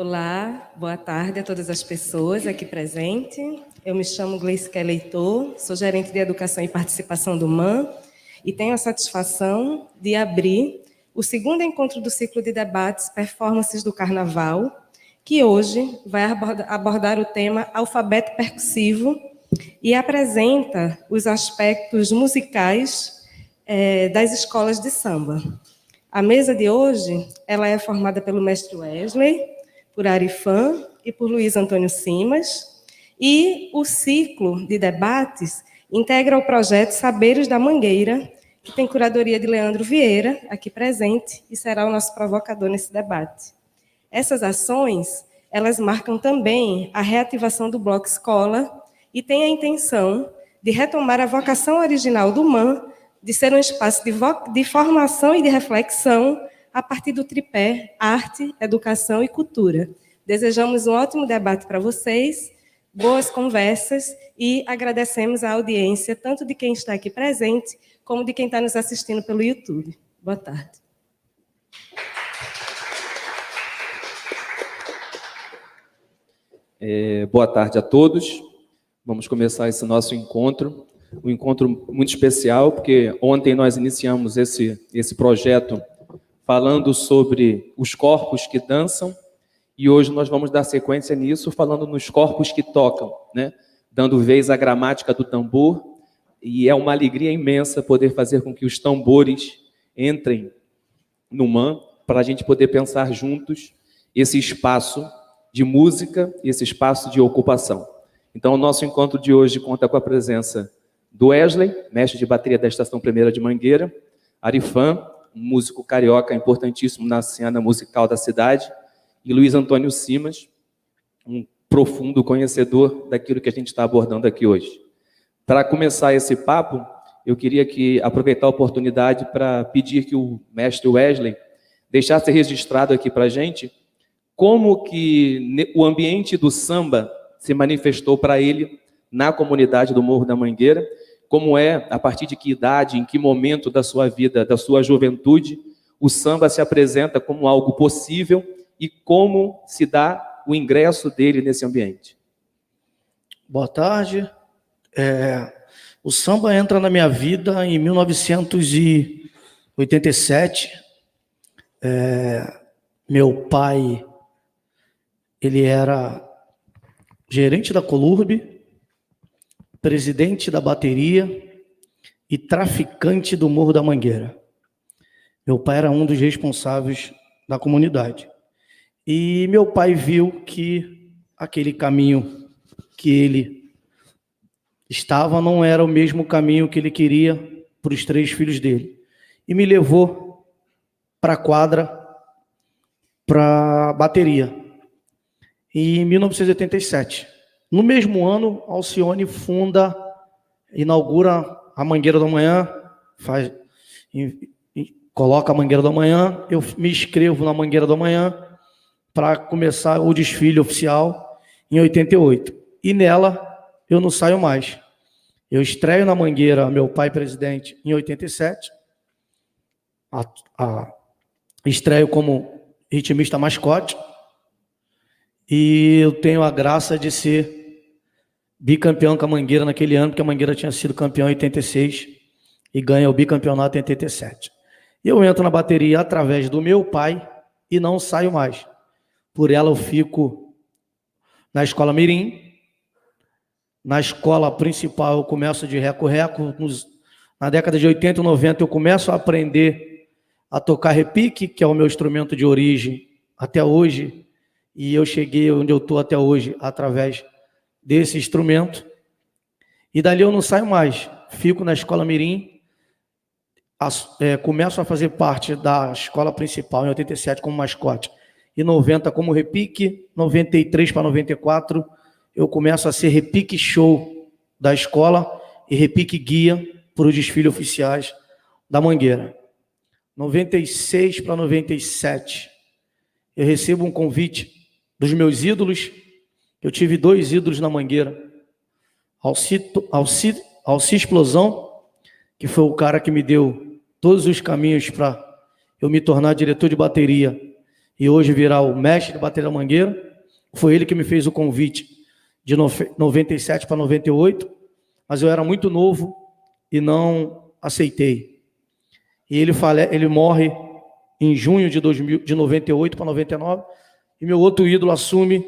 Olá, boa tarde a todas as pessoas aqui presentes. Eu me chamo Gleice Leitor, sou gerente de Educação e Participação do MAN e tenho a satisfação de abrir o segundo encontro do ciclo de debates Performances do Carnaval, que hoje vai abordar o tema alfabeto percussivo e apresenta os aspectos musicais das escolas de samba. A mesa de hoje ela é formada pelo mestre Wesley, por Arifan e por Luiz Antônio Simas, e o ciclo de debates integra o projeto Saberes da Mangueira, que tem curadoria de Leandro Vieira, aqui presente, e será o nosso provocador nesse debate. Essas ações, elas marcam também a reativação do Bloco Escola e têm a intenção de retomar a vocação original do MAN, de ser um espaço de formação e de reflexão a partir do tripé arte, educação e cultura. Desejamos um ótimo debate para vocês, boas conversas e agradecemos a audiência tanto de quem está aqui presente como de quem está nos assistindo pelo YouTube. Boa tarde. Boa tarde a todos. Vamos começar esse nosso encontro, um encontro muito especial, porque ontem nós iniciamos esse projeto falando sobre os corpos que dançam, e hoje nós vamos dar sequência nisso, falando nos corpos que tocam, né? Dando vez à gramática do tambor, e é uma alegria imensa poder fazer com que os tambores entrem no MAN, para a gente poder pensar juntos esse espaço de música, esse espaço de ocupação. Então, o nosso encontro de hoje conta com a presença do Wesley, mestre de bateria da Estação Primeira de Mangueira, Arifan, um músico carioca importantíssimo na cena musical da cidade, e Luiz Antônio Simas, um profundo conhecedor daquilo que a gente está abordando aqui hoje. Para começar esse papo, eu queria aproveitar a oportunidade para pedir que o mestre Wesley deixasse registrado aqui para a gente como que o ambiente do samba se manifestou para ele na comunidade do Morro da Mangueira, como a partir de que idade, em que momento da sua vida, da sua juventude, o samba se apresenta como algo possível e como se dá o ingresso dele nesse ambiente. Boa tarde. O samba entra na minha vida em 1987. Meu pai, ele era gerente da Colurbe, presidente da bateria e traficante do Morro da Mangueira. Meu pai era um dos responsáveis da comunidade. E meu pai viu que aquele caminho que ele estava não era o mesmo caminho que ele queria para os 3 filhos dele. E me levou para a quadra, para a bateria. Em 1987. No mesmo ano, Alcione inaugura a Mangueira da Manhã, coloca a Mangueira da Manhã, eu me inscrevo na Mangueira da Manhã para começar o desfile oficial em 88. E nela eu não saio mais. Eu estreio na Mangueira, meu pai presidente, em 87. Estreio como ritmista mascote. E eu tenho a graça de ser bicampeão com a Mangueira naquele ano, porque a Mangueira tinha sido campeão em 86 e ganha o bicampeonato em 87. Eu entro na bateria através do meu pai e não saio mais. Por ela eu fico na escola Mirim. Na escola principal eu começo de reco-reco. Na década de 80 e 90 eu começo a aprender a tocar repique, que é o meu instrumento de origem até hoje. E eu cheguei onde eu estou até hoje através desse instrumento. E dali eu não saio mais. Fico na escola Mirim. Começo a fazer parte da escola principal em 87 como mascote. Em 90 como repique. 93 para 94 eu começo a ser repique show da escola e repique guia para os desfiles oficiais da Mangueira. 96 para 97 eu recebo um convite dos meus ídolos. Eu tive 2 ídolos na Mangueira. Alci Explosão, que foi o cara que me deu todos os caminhos para eu me tornar diretor de bateria e hoje virar o mestre de bateria da Mangueira. Foi ele que me fez o convite de 97 para 98, mas eu era muito novo e não aceitei. E ele morre em junho de 98 para 99, e meu outro ídolo assume,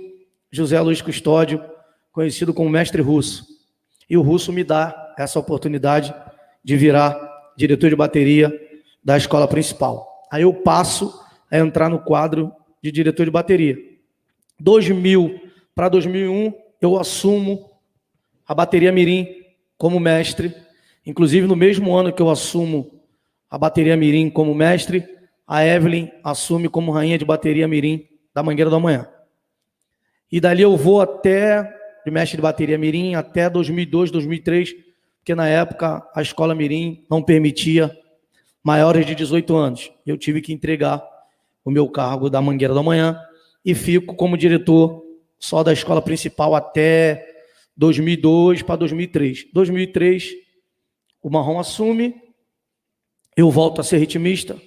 José Luiz Custódio, conhecido como Mestre Russo. E o Russo me dá essa oportunidade de virar diretor de bateria da escola principal. Aí eu passo a entrar no quadro de diretor de bateria. 2000 para 2001, eu assumo a bateria mirim como mestre. Inclusive, no mesmo ano que eu assumo a bateria mirim como mestre, a Evelyn assume como rainha de bateria mirim da Mangueira da Manhã. E dali eu vou até, de mestre de bateria mirim, até 2002, 2003, porque na época a escola mirim não permitia maiores de 18 anos. Eu tive que entregar o meu cargo da Mangueira da Manhã e fico como diretor só da escola principal até 2002 para 2003. 2003, o Marrom assume, eu volto a ser ritmista,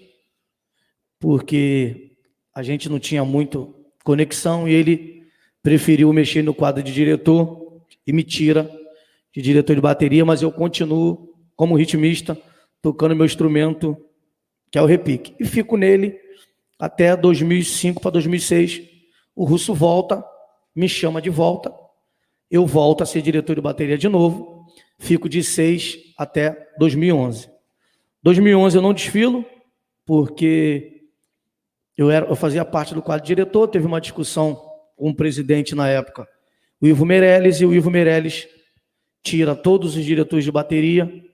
porque a gente não tinha muito conexão e ele preferiu mexer no quadro de diretor e me tira de diretor de bateria, mas eu continuo como ritmista, tocando meu instrumento, que é o repique. E fico nele até 2005 para 2006. O Russo volta, me chama de volta, eu volto a ser diretor de bateria de novo, fico de 6 até 2011. 2011 eu não desfilo, porque eu fazia parte do quadro diretor, teve uma discussão com o presidente na época, o Ivo Meirelles, e o Ivo Meirelles tira todos os diretores de bateria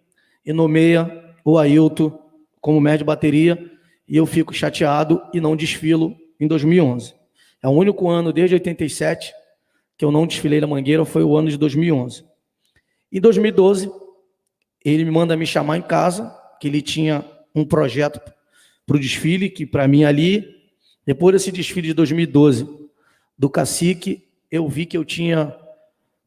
e nomeia o Ailton como mestre de bateria, e eu fico chateado e não desfilo em 2011. É o único ano, desde 87, que eu não desfilei na Mangueira, foi o ano de 2011. Em 2012, ele me manda me chamar em casa, que ele tinha um projeto para o desfile, que para mim ali, depois desse desfile de 2012, do Cacique, eu vi que eu tinha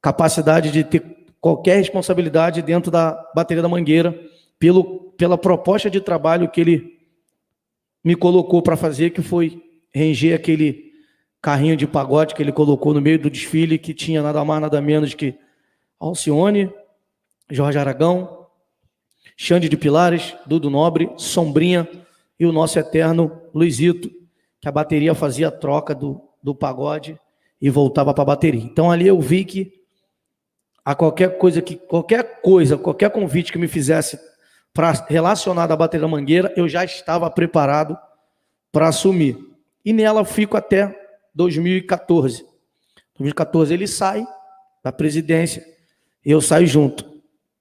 capacidade de ter qualquer responsabilidade dentro da bateria da Mangueira, pela proposta de trabalho que ele me colocou para fazer, que foi ranger aquele carrinho de pagode que ele colocou no meio do desfile, que tinha nada mais, nada menos que Alcione, Jorge Aragão, Xande de Pilares, Dudu Nobre, Sombrinha e o nosso eterno Luizito, que a bateria fazia a troca do pagode e voltava para a bateria. Então ali eu vi que qualquer convite que me fizesse relacionado à bateria da Mangueira, eu já estava preparado para assumir. E nela eu fico até 2014. 2014 ele sai da presidência e eu saio junto.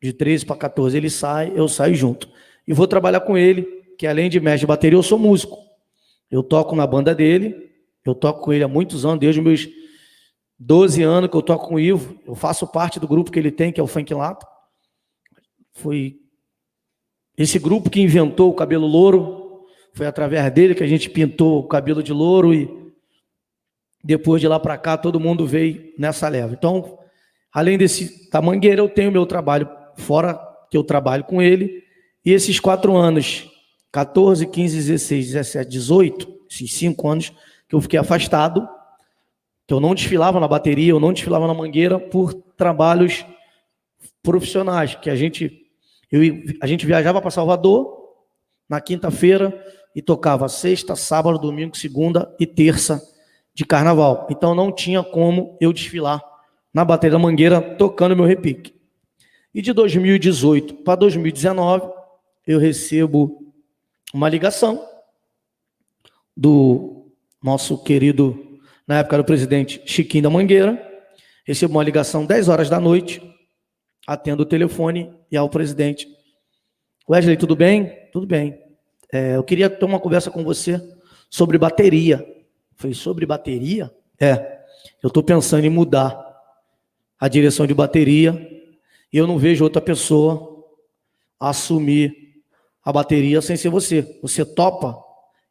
De 13 para 14 ele sai, eu saio junto. E vou trabalhar com ele, que além de mestre de bateria, eu sou músico. Eu toco na banda dele, eu toco com ele há muitos anos, desde os meus 12 anos que eu toco com o Ivo. Eu faço parte do grupo que ele tem, que é o Funk Lato. Foi esse grupo que inventou o cabelo louro, foi através dele que a gente pintou o cabelo de louro e depois de lá para cá todo mundo veio nessa leva. Então, além da Mangueira, eu tenho meu trabalho fora, que eu trabalho com ele, e esses 4 anos, 14, 15, 16, 17, 18, esses 5 anos que eu fiquei afastado, que eu não desfilava na bateria, eu não desfilava na Mangueira por trabalhos profissionais, que a gente viajava para Salvador na quinta-feira e tocava sexta, sábado, domingo, segunda e terça de carnaval. Então não tinha como eu desfilar na bateria da Mangueira tocando meu repique. E de 2018 para 2019, eu recebo uma ligação do nosso querido, na época era o presidente Chiquinho da Mangueira. Recebo uma ligação 10 horas da noite, atendo o telefone e ao presidente: Wesley, tudo bem? Tudo bem. Eu queria ter uma conversa com você sobre bateria. Eu falei, sobre bateria? Eu estou pensando em mudar a direção de bateria e eu não vejo outra pessoa assumir a bateria sem ser você. Você topa?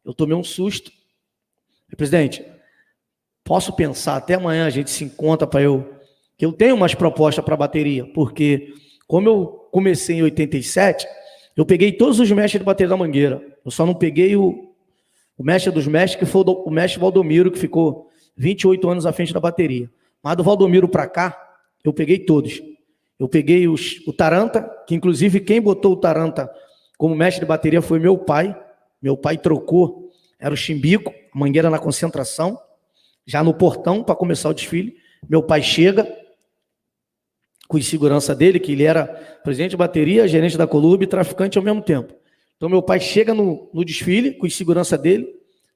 Eu tomei um susto. Presidente, posso pensar até amanhã, a gente se encontra para que eu tenho umas propostas para bateria, porque como eu comecei em 87, eu peguei todos os mestres de bateria da Mangueira. Eu só não peguei o O mestre dos mestres, que foi o mestre Valdomiro, que ficou 28 anos à frente da bateria. Mas do Valdomiro para cá, eu peguei todos. Eu peguei o Taranta, que inclusive quem botou o Taranta como mestre de bateria foi meu pai. Meu pai trocou, era o Chimbico, a Mangueira na concentração, já no portão para começar o desfile. Meu pai chega com a segurança dele, que ele era presidente de bateria, gerente da Colube e traficante ao mesmo tempo. Então meu pai chega no desfile com a segurança dele,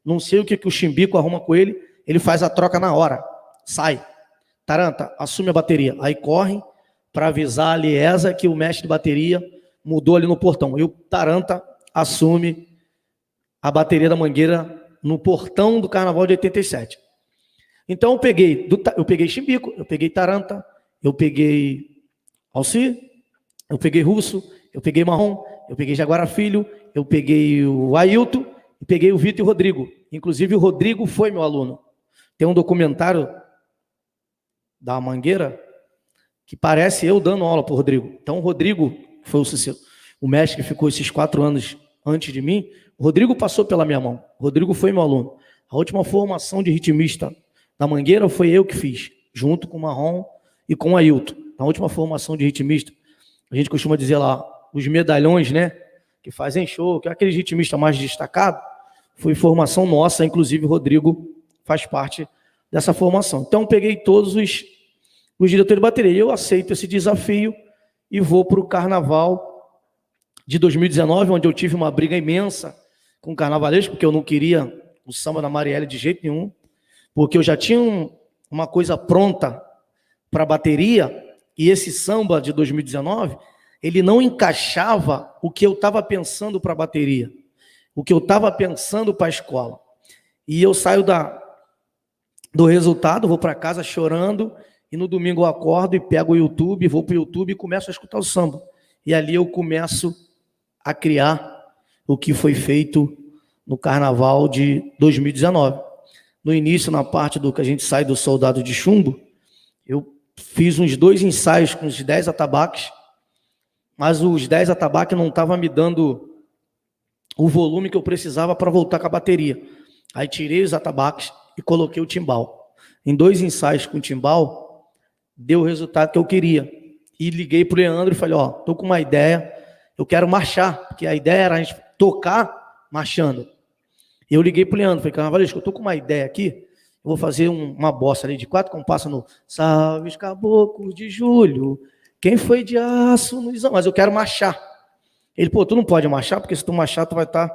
não sei o que o Chimbico arruma com ele, ele faz a troca na hora, sai. Taranta, assume a bateria. Aí corre para avisar a Liesa que o mestre de bateria mudou ali no portão. E o Taranta assume a bateria da Mangueira no portão do Carnaval de 87. Então eu peguei Chimbico, eu peguei Taranta, eu peguei Alci, eu peguei Russo, eu peguei Marrom, eu peguei Jaguara Filho, eu peguei o Ailton e peguei o Vitor e o Rodrigo. Inclusive o Rodrigo foi meu aluno. Tem um documentário da Mangueira que parece eu dando aula para o Rodrigo. Então o Rodrigo foi o mestre que ficou esses 4 anos antes de mim. O Rodrigo passou pela minha mão. O Rodrigo foi meu aluno. A última formação de ritmista da Mangueira foi eu que fiz, junto com o Marrom e com o Ailton. Na última formação de ritmista, a gente costuma dizer lá, os medalhões, né, que fazem show, que é aquele ritmista mais destacado, foi formação nossa, inclusive o Rodrigo faz parte dessa formação. Então, peguei todos os diretores de bateria. Eu aceito esse desafio e vou para o Carnaval de 2019, onde eu tive uma briga imensa com o carnavalesco, porque eu não queria o samba da Marielle de jeito nenhum, porque eu já tinha uma coisa pronta para a bateria, e esse samba de 2019, ele não encaixava o que eu estava pensando para a bateria, o que eu estava pensando para a escola. E eu saio do resultado, vou para casa chorando, e no domingo eu acordo e pego o YouTube, vou para o YouTube e começo a escutar o samba. E ali eu começo a criar o que foi feito no Carnaval de 2019. No início, na parte do que a gente sai do Soldado de Chumbo, eu fiz uns 2 ensaios com os 10 atabaques, mas os 10 atabaques não estavam me dando o volume que eu precisava para voltar com a bateria. Aí tirei os atabaques e coloquei o timbal. Em 2 ensaios com o timbal, deu o resultado que eu queria. E liguei para o Leandro e falei, tô com uma ideia, eu quero marchar, porque a ideia era a gente tocar marchando. E eu liguei para o Leandro, falei, carnavalesco, eu estou com uma ideia aqui, eu vou fazer uma bossa ali de 4 compassos no Salve os Caboclos de Julho, quem foi de aço no Isão, mas eu quero marchar. Ele, tu não pode marchar, porque se tu marchar, tu vai estar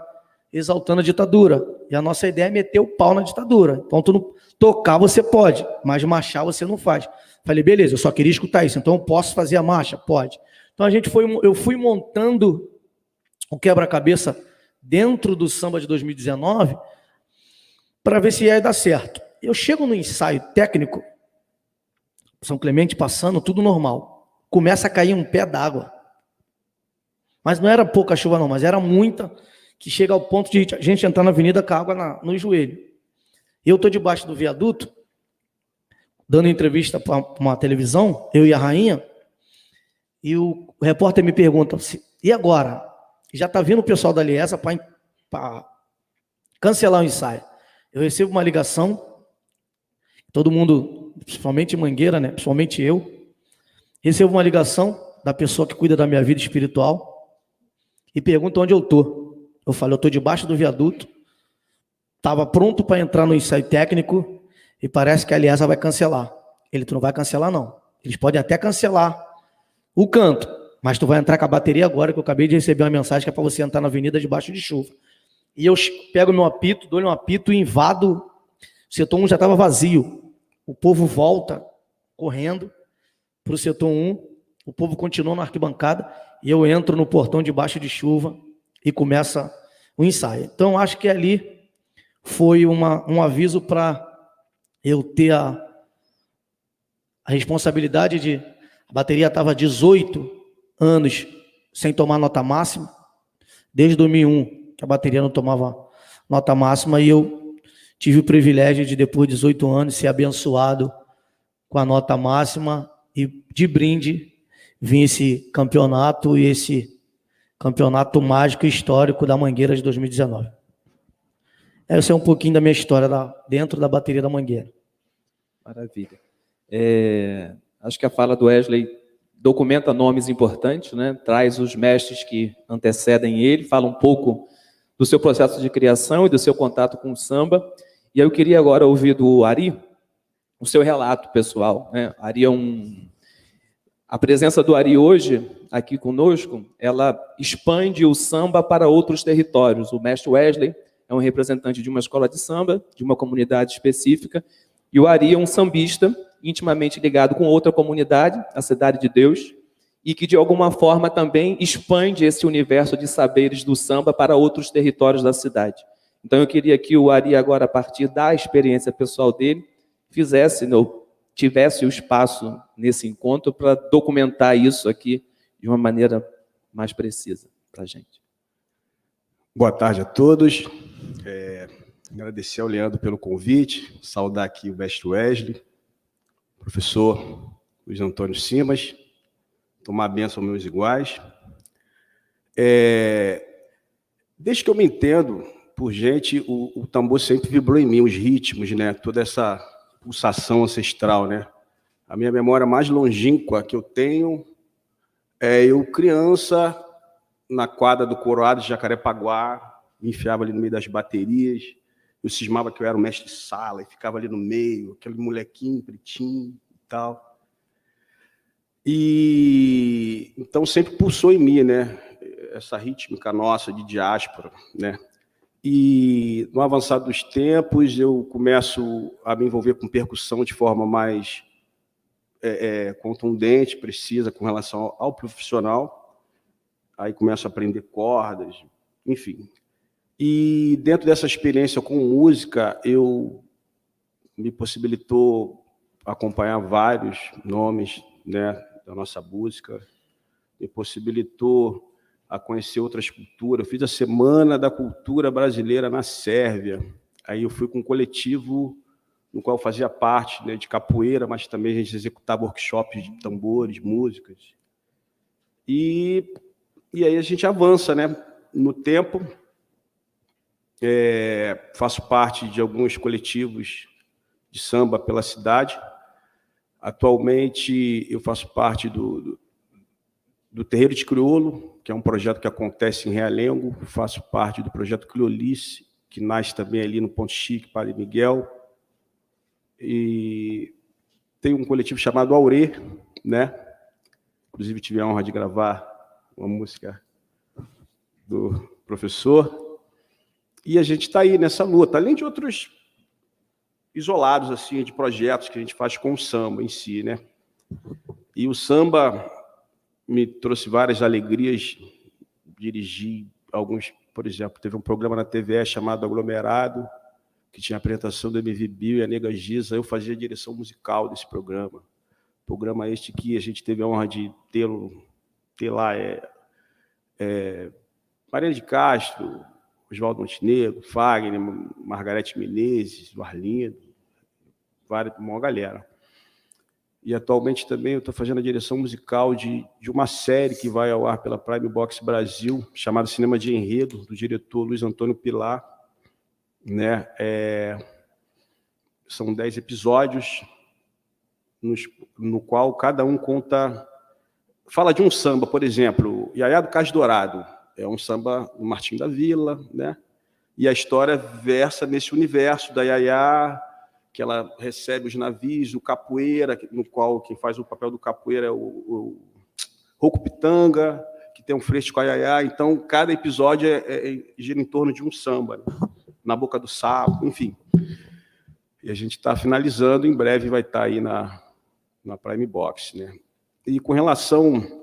exaltando a ditadura. E a nossa ideia é meter o pau na ditadura. Então, tu não tocar você pode, mas marchar você não faz. Falei, beleza, eu só queria escutar isso, então eu posso fazer a marcha? Pode. Então, eu fui montando o quebra-cabeça dentro do samba de 2019 para ver se ia dar certo. Eu chego no ensaio técnico, São Clemente passando, tudo normal. Começa a cair um pé d'água. Mas não era pouca chuva não, mas era muita, que chega ao ponto de a gente entrar na avenida com a água no joelho. Eu estou debaixo do viaduto, dando entrevista para uma televisão, eu e a rainha, e o repórter me pergunta, e agora? Já está vindo o pessoal da Liesa para cancelar o ensaio. Eu recebo uma ligação, todo mundo, principalmente Mangueira, né? Principalmente eu, recebo uma ligação da pessoa que cuida da minha vida espiritual e pergunta onde eu estou. Eu falo, eu estou debaixo do viaduto, estava pronto para entrar no ensaio técnico e parece que a Liesa vai cancelar. Ele, tu não vai cancelar não. Eles podem até cancelar o canto, mas tu vai entrar com a bateria agora, que eu acabei de receber uma mensagem que é para você entrar na avenida debaixo de chuva. E eu pego meu apito, dou-lhe um apito e invado. O setor 1 já estava vazio. O povo volta correndo para o setor 1. O povo continua na arquibancada e eu entro no portão debaixo de chuva e começa o ensaio. Então, acho que ali foi um aviso para eu ter a responsabilidade de... A bateria estava 18 anos sem tomar nota máxima, desde 2001, que a bateria não tomava nota máxima, e eu tive o privilégio de, depois de 18 anos, ser abençoado com a nota máxima, e de brinde vir esse campeonato, e esse campeonato mágico e histórico da Mangueira de 2019. Essa é um pouquinho da minha história dentro da bateria da Mangueira. Maravilha. Acho que a fala do Wesley documenta nomes importantes, né? Traz os mestres que antecedem ele, fala um pouco do seu processo de criação e do seu contato com o samba. E eu queria agora ouvir do Ari o seu relato pessoal, né? Ari A presença do Ari hoje aqui conosco, ela expande o samba para outros territórios. O mestre Wesley é um representante de uma escola de samba, de uma comunidade específica, e o Ari é um sambista intimamente ligado com outra comunidade, a Cidade de Deus, e que de alguma forma também expande esse universo de saberes do samba para outros territórios da cidade. Então eu queria que o Ari agora, a partir da experiência pessoal dele, tivesse o espaço nesse encontro para documentar isso aqui de uma maneira mais precisa para a gente. Boa tarde a todos. Agradecer ao Leandro pelo convite, saudar aqui o mestre Wesley, professor Luiz Antônio Simas, tomar a bênção aos meus iguais. Desde que eu me entendo por gente, o tambor sempre vibrou em mim, os ritmos, né? Toda essa pulsação ancestral, né? A minha memória mais longínqua que eu tenho é eu criança na quadra do Coroado de Jacarepaguá, me enfiava ali no meio das baterias, eu cismava que eu era o mestre de sala e ficava ali no meio, aquele molequinho pretinho e tal. E então sempre pulsou em mim, né? Essa rítmica nossa de diáspora, né? E no avançar dos tempos eu começo a me envolver com percussão de forma mais contundente, precisa com relação ao profissional. Aí começo a aprender cordas, enfim. E dentro dessa experiência com música, me possibilitou acompanhar vários nomes, né, da nossa música, me possibilitou a conhecer outras culturas. Eu fiz a Semana da Cultura Brasileira na Sérvia. Aí eu fui com um coletivo no qual eu fazia parte, né, de capoeira, mas também a gente executava workshops de tambores, músicas. E aí a gente avança, né, no tempo. Faço parte de alguns coletivos de samba pela cidade. Atualmente eu faço parte do Terreiro de Crioulo, que é um projeto que acontece em Realengo. Faço parte do projeto Criolice, que nasce também ali no Ponto Chique, Padre Miguel. E tem um coletivo chamado Aurê, né? Inclusive tive a honra de gravar uma música do professor. E a gente está aí nessa luta, além de outros isolados assim, de projetos que a gente faz com o samba em si, né? E o samba me trouxe várias alegrias. Dirigi alguns, por exemplo, teve um programa na TVE chamado Aglomerado, que tinha a apresentação do MV Bill e a Nega Giza. Eu fazia a direção musical desse programa. Programa este que a gente teve a honra de ter lá Maria de Castro, Oswaldo Montenegro, Fagner, Margarete Menezes, Arlindo, uma galera. E atualmente também eu estou fazendo a direção musical de uma série que vai ao ar pela Prime Box Brasil, chamada Cinema de Enredo, do diretor Luiz Antônio Pilar, né? São 10 episódios, no qual cada um fala de um samba, por exemplo, Iaiá do Cais Dourado, é um samba do Martim da Vila, né? E a história versa nesse universo da Iaiá, que ela recebe os navios, o capoeira, no qual quem faz o papel do capoeira é o Roco Pitanga, que tem um flerte com a Iaiá. Então, cada episódio gira em torno de um samba, né? Na Boca do Sapo, enfim. E a gente está finalizando, em breve vai estar aí na Prime Box, né? E com relação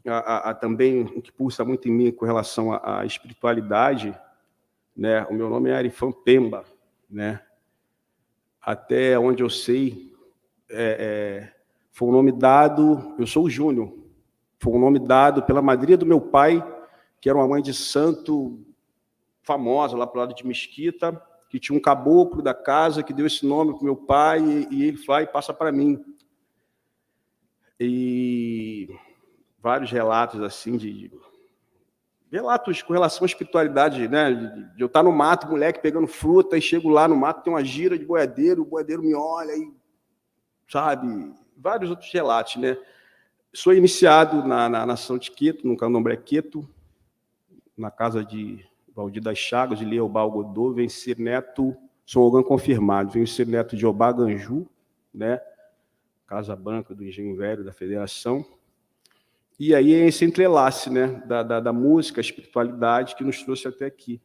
a também, o que pulsa muito em mim com relação à espiritualidade, né? O meu nome é Arifan Pemba, né? Até onde eu sei, foi um nome dado, eu sou o Júnior, foi um nome dado pela madrinha do meu pai, que era uma mãe de santo famosa, lá para o lado de Mesquita, que tinha um caboclo da casa que deu esse nome para o meu pai, e ele vai e passa para mim. E vários relatos assim relatos com relação à espiritualidade, né? De eu estar no mato, moleque pegando fruta, e chego lá no mato, tem uma gira de boiadeiro, o boiadeiro me olha, e, sabe? Vários outros relatos, né? Sou iniciado na nação de Queto, no candomblé Queto, na casa de Valdir das Chagas, de Leobal Godô, venho ser neto, sou Ogã confirmado, venho ser neto de Obá Ganju, né? Casa Branca do Engenho Velho, da Federação. E aí é esse entrelace, né, da música, a espiritualidade que nos trouxe até aqui.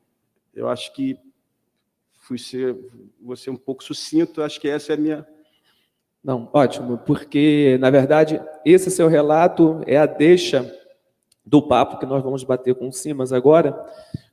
Eu acho que vou ser um pouco sucinto, acho que essa é a minha... Não, ótimo, porque, na verdade, esse seu relato é a deixa do papo que nós vamos bater com o Simas agora,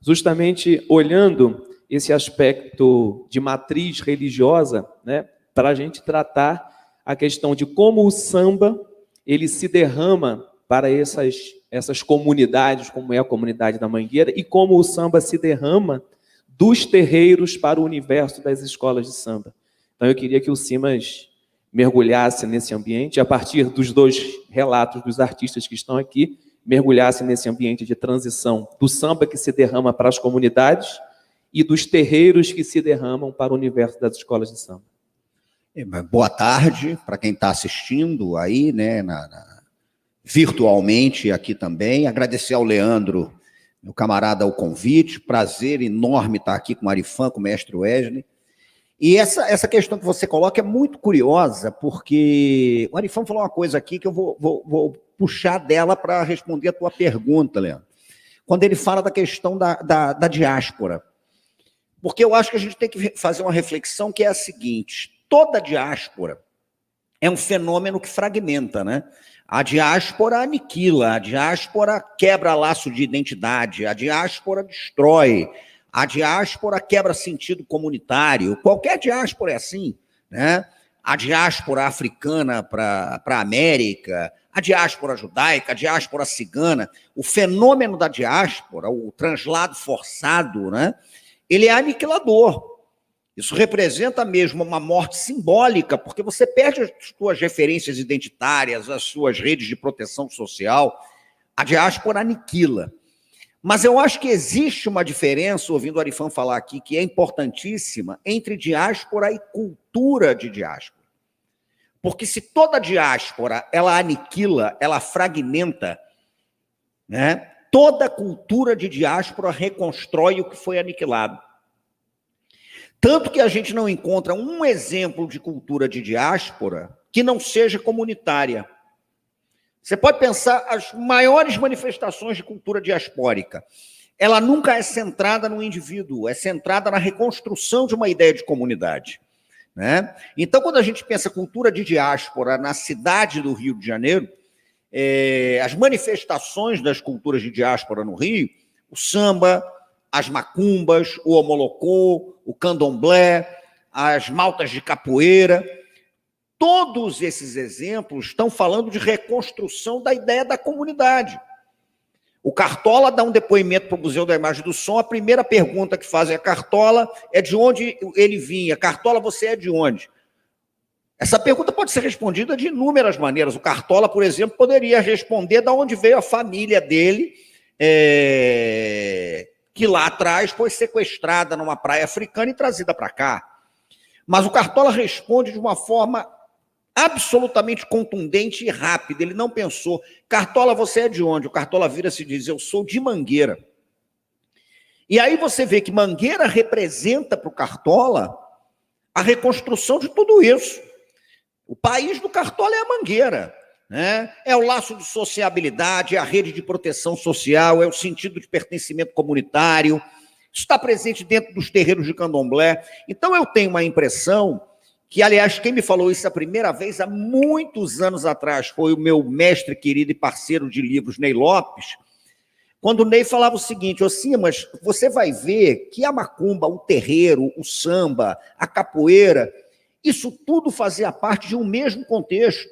justamente olhando esse aspecto de matriz religiosa, né, para a gente tratar a questão de como o samba ele se derrama para essas comunidades, como é a comunidade da Mangueira, e como o samba se derrama dos terreiros para o universo das escolas de samba. Então, eu queria que o Simas mergulhasse nesse ambiente, a partir dos dois relatos dos artistas que estão aqui, mergulhasse nesse ambiente de transição do samba que se derrama para as comunidades e dos terreiros que se derramam para o universo das escolas de samba. Boa tarde para quem está assistindo aí, né, virtualmente aqui também. Agradecer ao Leandro, meu camarada, o convite. Prazer enorme estar aqui com o Arifan, com o mestre Wesley. E essa questão que você coloca é muito curiosa, porque o Arifan falou uma coisa aqui que eu vou puxar dela para responder a tua pergunta, Leandro. Quando ele fala da questão da diáspora. Porque eu acho que a gente tem que fazer uma reflexão que é a seguinte: toda diáspora é um fenômeno que fragmenta, né? A diáspora aniquila, a diáspora quebra laço de identidade, a diáspora destrói, a diáspora quebra sentido comunitário. Qualquer diáspora é assim, né? A diáspora africana para a América, a diáspora judaica, a diáspora cigana. O fenômeno da diáspora, o translado forçado, né? Ele é aniquilador. Isso representa mesmo uma morte simbólica, porque você perde as suas referências identitárias, as suas redes de proteção social. A diáspora aniquila. Mas eu acho que existe uma diferença, ouvindo o Arifan falar aqui, que é importantíssima, entre diáspora e cultura de diáspora. Porque se toda diáspora ela aniquila, ela fragmenta, né? Toda cultura de diáspora reconstrói o que foi aniquilado. Tanto que a gente não encontra um exemplo de cultura de diáspora que não seja comunitária. Você pode pensar as maiores manifestações de cultura diaspórica. Ela nunca é centrada no indivíduo, é centrada na reconstrução de uma ideia de comunidade, né? Então, quando a gente pensa cultura de diáspora na cidade do Rio de Janeiro, as manifestações das culturas de diáspora no Rio, o samba, as macumbas, o omolocô, o candomblé, as maltas de capoeira, todos esses exemplos estão falando de reconstrução da ideia da comunidade. O Cartola dá um depoimento para o Museu da Imagem do Som, a primeira pergunta que fazem a Cartola é de onde ele vinha. Cartola, você é de onde? Essa pergunta pode ser respondida de inúmeras maneiras. O Cartola, por exemplo, poderia responder de onde veio a família dele, que lá atrás foi sequestrada numa praia africana e trazida para cá. Mas o Cartola responde de uma forma absolutamente contundente e rápida. Ele não pensou, Cartola, você é de onde? O Cartola vira-se e diz, eu sou de Mangueira. E aí você vê que Mangueira representa para o Cartola a reconstrução de tudo isso. O país do Cartola é a Mangueira, né? É o laço de sociabilidade, é a rede de proteção social, é o sentido de pertencimento comunitário. Isso está presente dentro dos terreiros de candomblé. Então eu tenho uma impressão que, aliás, quem me falou isso a primeira vez, há muitos anos atrás, foi o meu mestre querido e parceiro de livros, Ney Lopes, quando o Ney falava o seguinte, assim, mas você vai ver que a macumba, o terreiro, o samba, a capoeira, isso tudo fazia parte de um mesmo contexto.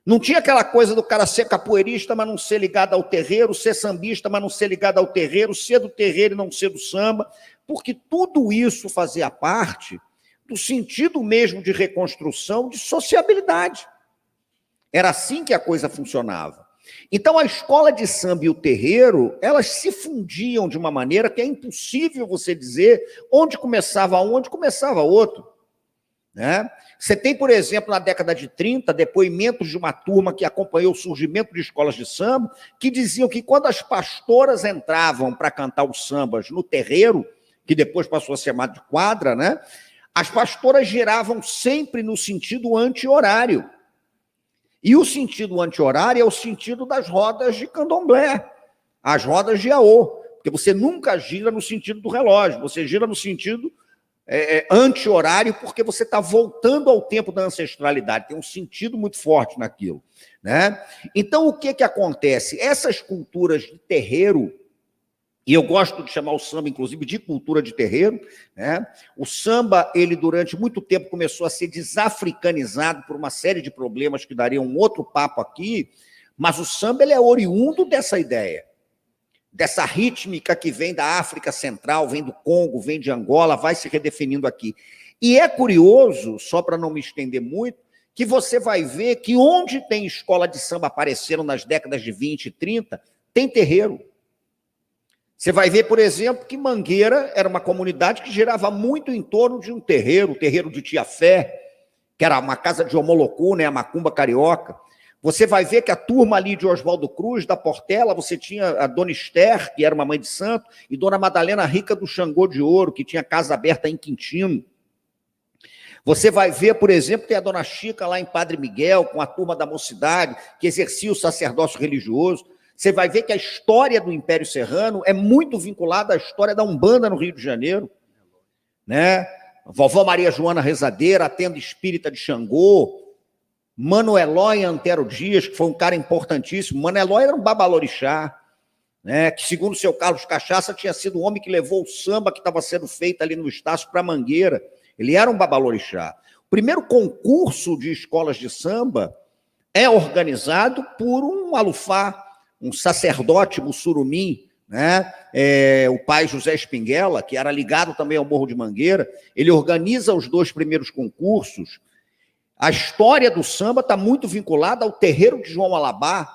Não tinha aquela coisa do cara ser capoeirista, mas não ser ligado ao terreiro, ser sambista, mas não ser ligado ao terreiro, ser do terreiro e não ser do samba, porque tudo isso fazia parte do sentido mesmo de reconstrução, de sociabilidade. Era assim que a coisa funcionava. Então, a escola de samba e o terreiro, elas se fundiam de uma maneira que é impossível você dizer onde começava um, onde começava outro, né? Você tem, por exemplo, na década de 30, depoimentos de uma turma que acompanhou o surgimento de escolas de samba, que diziam que quando as pastoras entravam para cantar os sambas no terreiro, que depois passou a ser chamado de quadra, né? As pastoras giravam sempre no sentido anti-horário. E o sentido anti-horário é o sentido das rodas de candomblé, as rodas de Aô, porque você nunca gira no sentido do relógio, você gira no sentido anti-horário, porque você está voltando ao tempo da ancestralidade, tem um sentido muito forte naquilo, né? Então, o que acontece? Essas culturas de terreiro, e eu gosto de chamar o samba, inclusive, de cultura de terreiro, né? O samba, ele durante muito tempo começou a ser desafricanizado por uma série de problemas que daria um outro papo aqui, mas o samba ele é oriundo dessa ideia, dessa rítmica que vem da África Central, vem do Congo, vem de Angola, vai se redefinindo aqui. E é curioso, só para não me estender muito, que você vai ver que onde tem escola de samba apareceram nas décadas de 20 e 30, tem terreiro. Você vai ver, por exemplo, que Mangueira era uma comunidade que girava muito em torno de um terreiro, o terreiro de Tia Fé, que era uma casa de Omolocu, né, a macumba carioca. Você vai ver que a turma ali de Oswaldo Cruz, da Portela, você tinha a Dona Esther, que era uma mãe de santo, e Dona Madalena Rica do Xangô de Ouro, que tinha casa aberta em Quintino. Você vai ver, por exemplo, tem a Dona Chica lá em Padre Miguel, com a turma da mocidade, que exercia o sacerdócio religioso. Você vai ver que a história do Império Serrano é muito vinculada à história da Umbanda no Rio de Janeiro, né? Vovó Maria Joana Rezadeira, a tenda espírita de Xangô, Mano Eloy Antero Dias, que foi um cara importantíssimo. Mano Eloy era um babalorixá, né? Que, segundo o seu Carlos Cachaça, tinha sido o homem que levou o samba que estava sendo feito ali no Estácio para Mangueira. Ele era um babalorixá. O primeiro concurso de escolas de samba é organizado por um alufá, um sacerdote mussurumim, né? O pai José Espinguela, que era ligado também ao Morro de Mangueira. Ele organiza os 2 primeiros concursos. A história do samba está muito vinculada ao terreiro de João Alabá,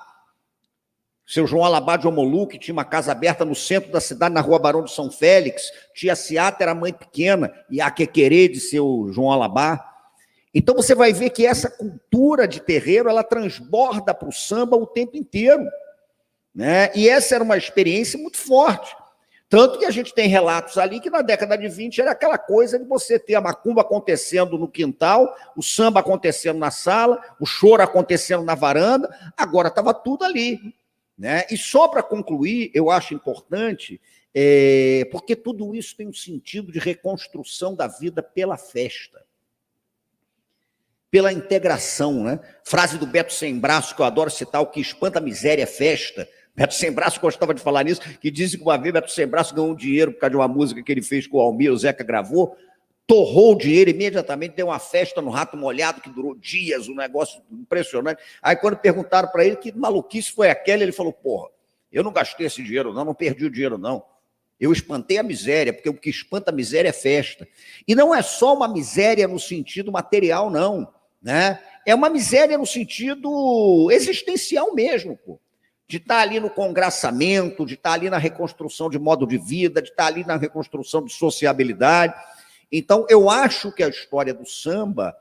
seu João Alabá de Omolu, que tinha uma casa aberta no centro da cidade, na Rua Barão de São Félix. Tia Ciata era a mãe pequena, e a Quequerê de seu João Alabá. Então você vai ver que essa cultura de terreiro, ela transborda para o samba o tempo inteiro, né? E essa era uma experiência muito forte. Tanto que a gente tem relatos ali que na década de 20 era aquela coisa de você ter a macumba acontecendo no quintal, o samba acontecendo na sala, o choro acontecendo na varanda, agora estava tudo ali, né? E só para concluir, eu acho importante, porque tudo isso tem um sentido de reconstrução da vida pela festa, pela integração, né? Frase do Beto Sem Braço, que eu adoro citar, o que espanta a miséria é festa. Beto Sem Braço gostava de falar nisso, que dizem que uma vez Beto Sem Braço ganhou um dinheiro por causa de uma música que ele fez com o Almir, o Zeca gravou, torrou o dinheiro imediatamente, deu uma festa no Rato Molhado que durou dias, um negócio impressionante. Aí quando perguntaram para ele que maluquice foi aquela, ele falou, porra, eu não gastei esse dinheiro não perdi o dinheiro não. Eu espantei a miséria, porque o que espanta a miséria é festa. E não é só uma miséria no sentido material, não, né? É uma miséria no sentido existencial mesmo, pô. De estar ali no congraçamento, de estar ali na reconstrução de modo de vida, de estar ali na reconstrução de sociabilidade. Então, eu acho que a história do samba,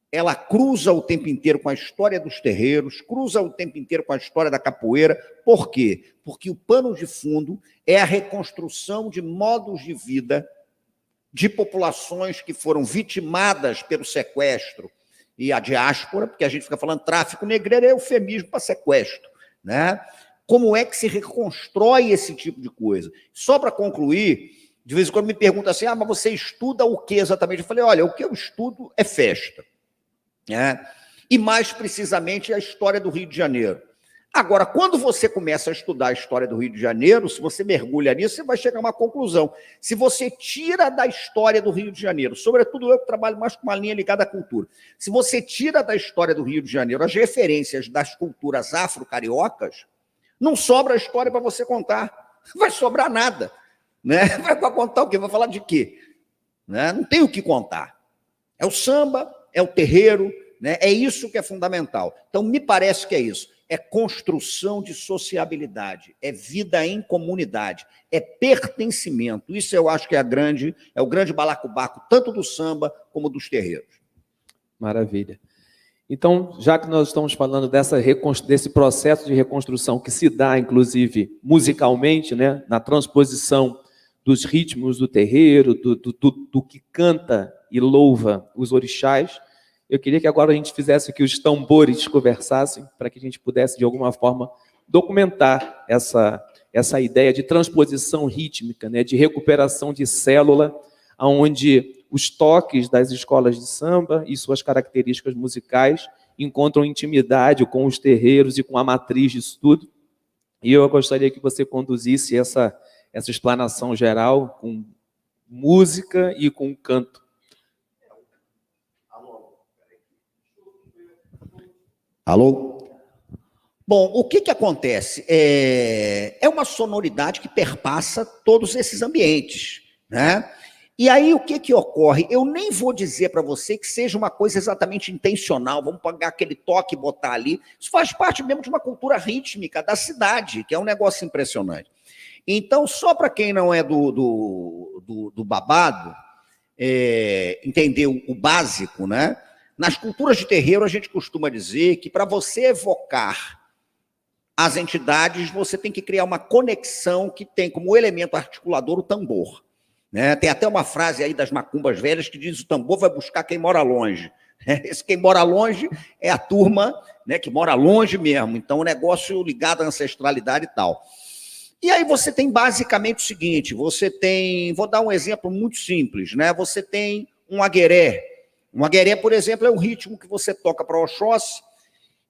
ela cruza o tempo inteiro com a história dos terreiros, cruza o tempo inteiro com a história da capoeira. Por quê? Porque o pano de fundo é a reconstrução de modos de vida de populações que foram vitimadas pelo sequestro e a diáspora, porque a gente fica falando tráfico negreiro, é eufemismo para sequestro, né? Como é que se reconstrói esse tipo de coisa? Só para concluir, de vez em quando me perguntam assim, mas você estuda o que exatamente? Eu falei, olha, o que eu estudo é festa, né? E mais precisamente a história do Rio de Janeiro. Agora, quando você começa a estudar a história do Rio de Janeiro, se você mergulha nisso, você vai chegar a uma conclusão. Se você tira da história do Rio de Janeiro, sobretudo eu que trabalho mais com uma linha ligada à cultura, se você tira da história do Rio de Janeiro as referências das culturas afro-cariocas, não sobra história para você contar. Não vai sobrar nada, né? Vai contar o quê? Vai falar de quê? Né? Não tem o que contar. É o samba, é o terreiro, né? É isso que é fundamental. Então, me parece que é isso. é construção de sociabilidade, é vida em comunidade, é pertencimento. Isso eu acho que é o grande balacobaco, tanto do samba como dos terreiros. Maravilha. Então, já que nós estamos falando desse processo de reconstrução que se dá, inclusive, musicalmente, né, na transposição dos ritmos do terreiro, do que canta e louva os orixás, eu queria que agora a gente fizesse que os tambores conversassem, para que a gente pudesse, de alguma forma, documentar essa ideia de transposição rítmica, né, de recuperação de célula, onde os toques das escolas de samba e suas características musicais encontram intimidade com os terreiros e com a matriz disso tudo. E eu gostaria que você conduzisse essa explanação geral com música e com canto. Alô? Bom, o que acontece? É uma sonoridade que perpassa todos esses ambientes, né? E aí, o que ocorre? Eu nem vou dizer para você que seja uma coisa exatamente intencional, vamos pegar aquele toque e botar ali. Isso faz parte mesmo de uma cultura rítmica da cidade, que é um negócio impressionante. Então, só para quem não é do babado, entender o básico, né? Nas culturas de terreiro, a gente costuma dizer que para você evocar as entidades, você tem que criar uma conexão que tem como elemento articulador o tambor. Né? Tem até uma frase aí das macumbas velhas que diz: o tambor vai buscar quem mora longe. Esse quem mora longe é a turma, né, que mora longe mesmo. Então, o negócio ligado à ancestralidade e tal. E aí você tem basicamente o seguinte: você tem, vou dar um exemplo muito simples, né? Você tem um agueré. Um agueré, por exemplo, é um ritmo que você toca para Oxóssi,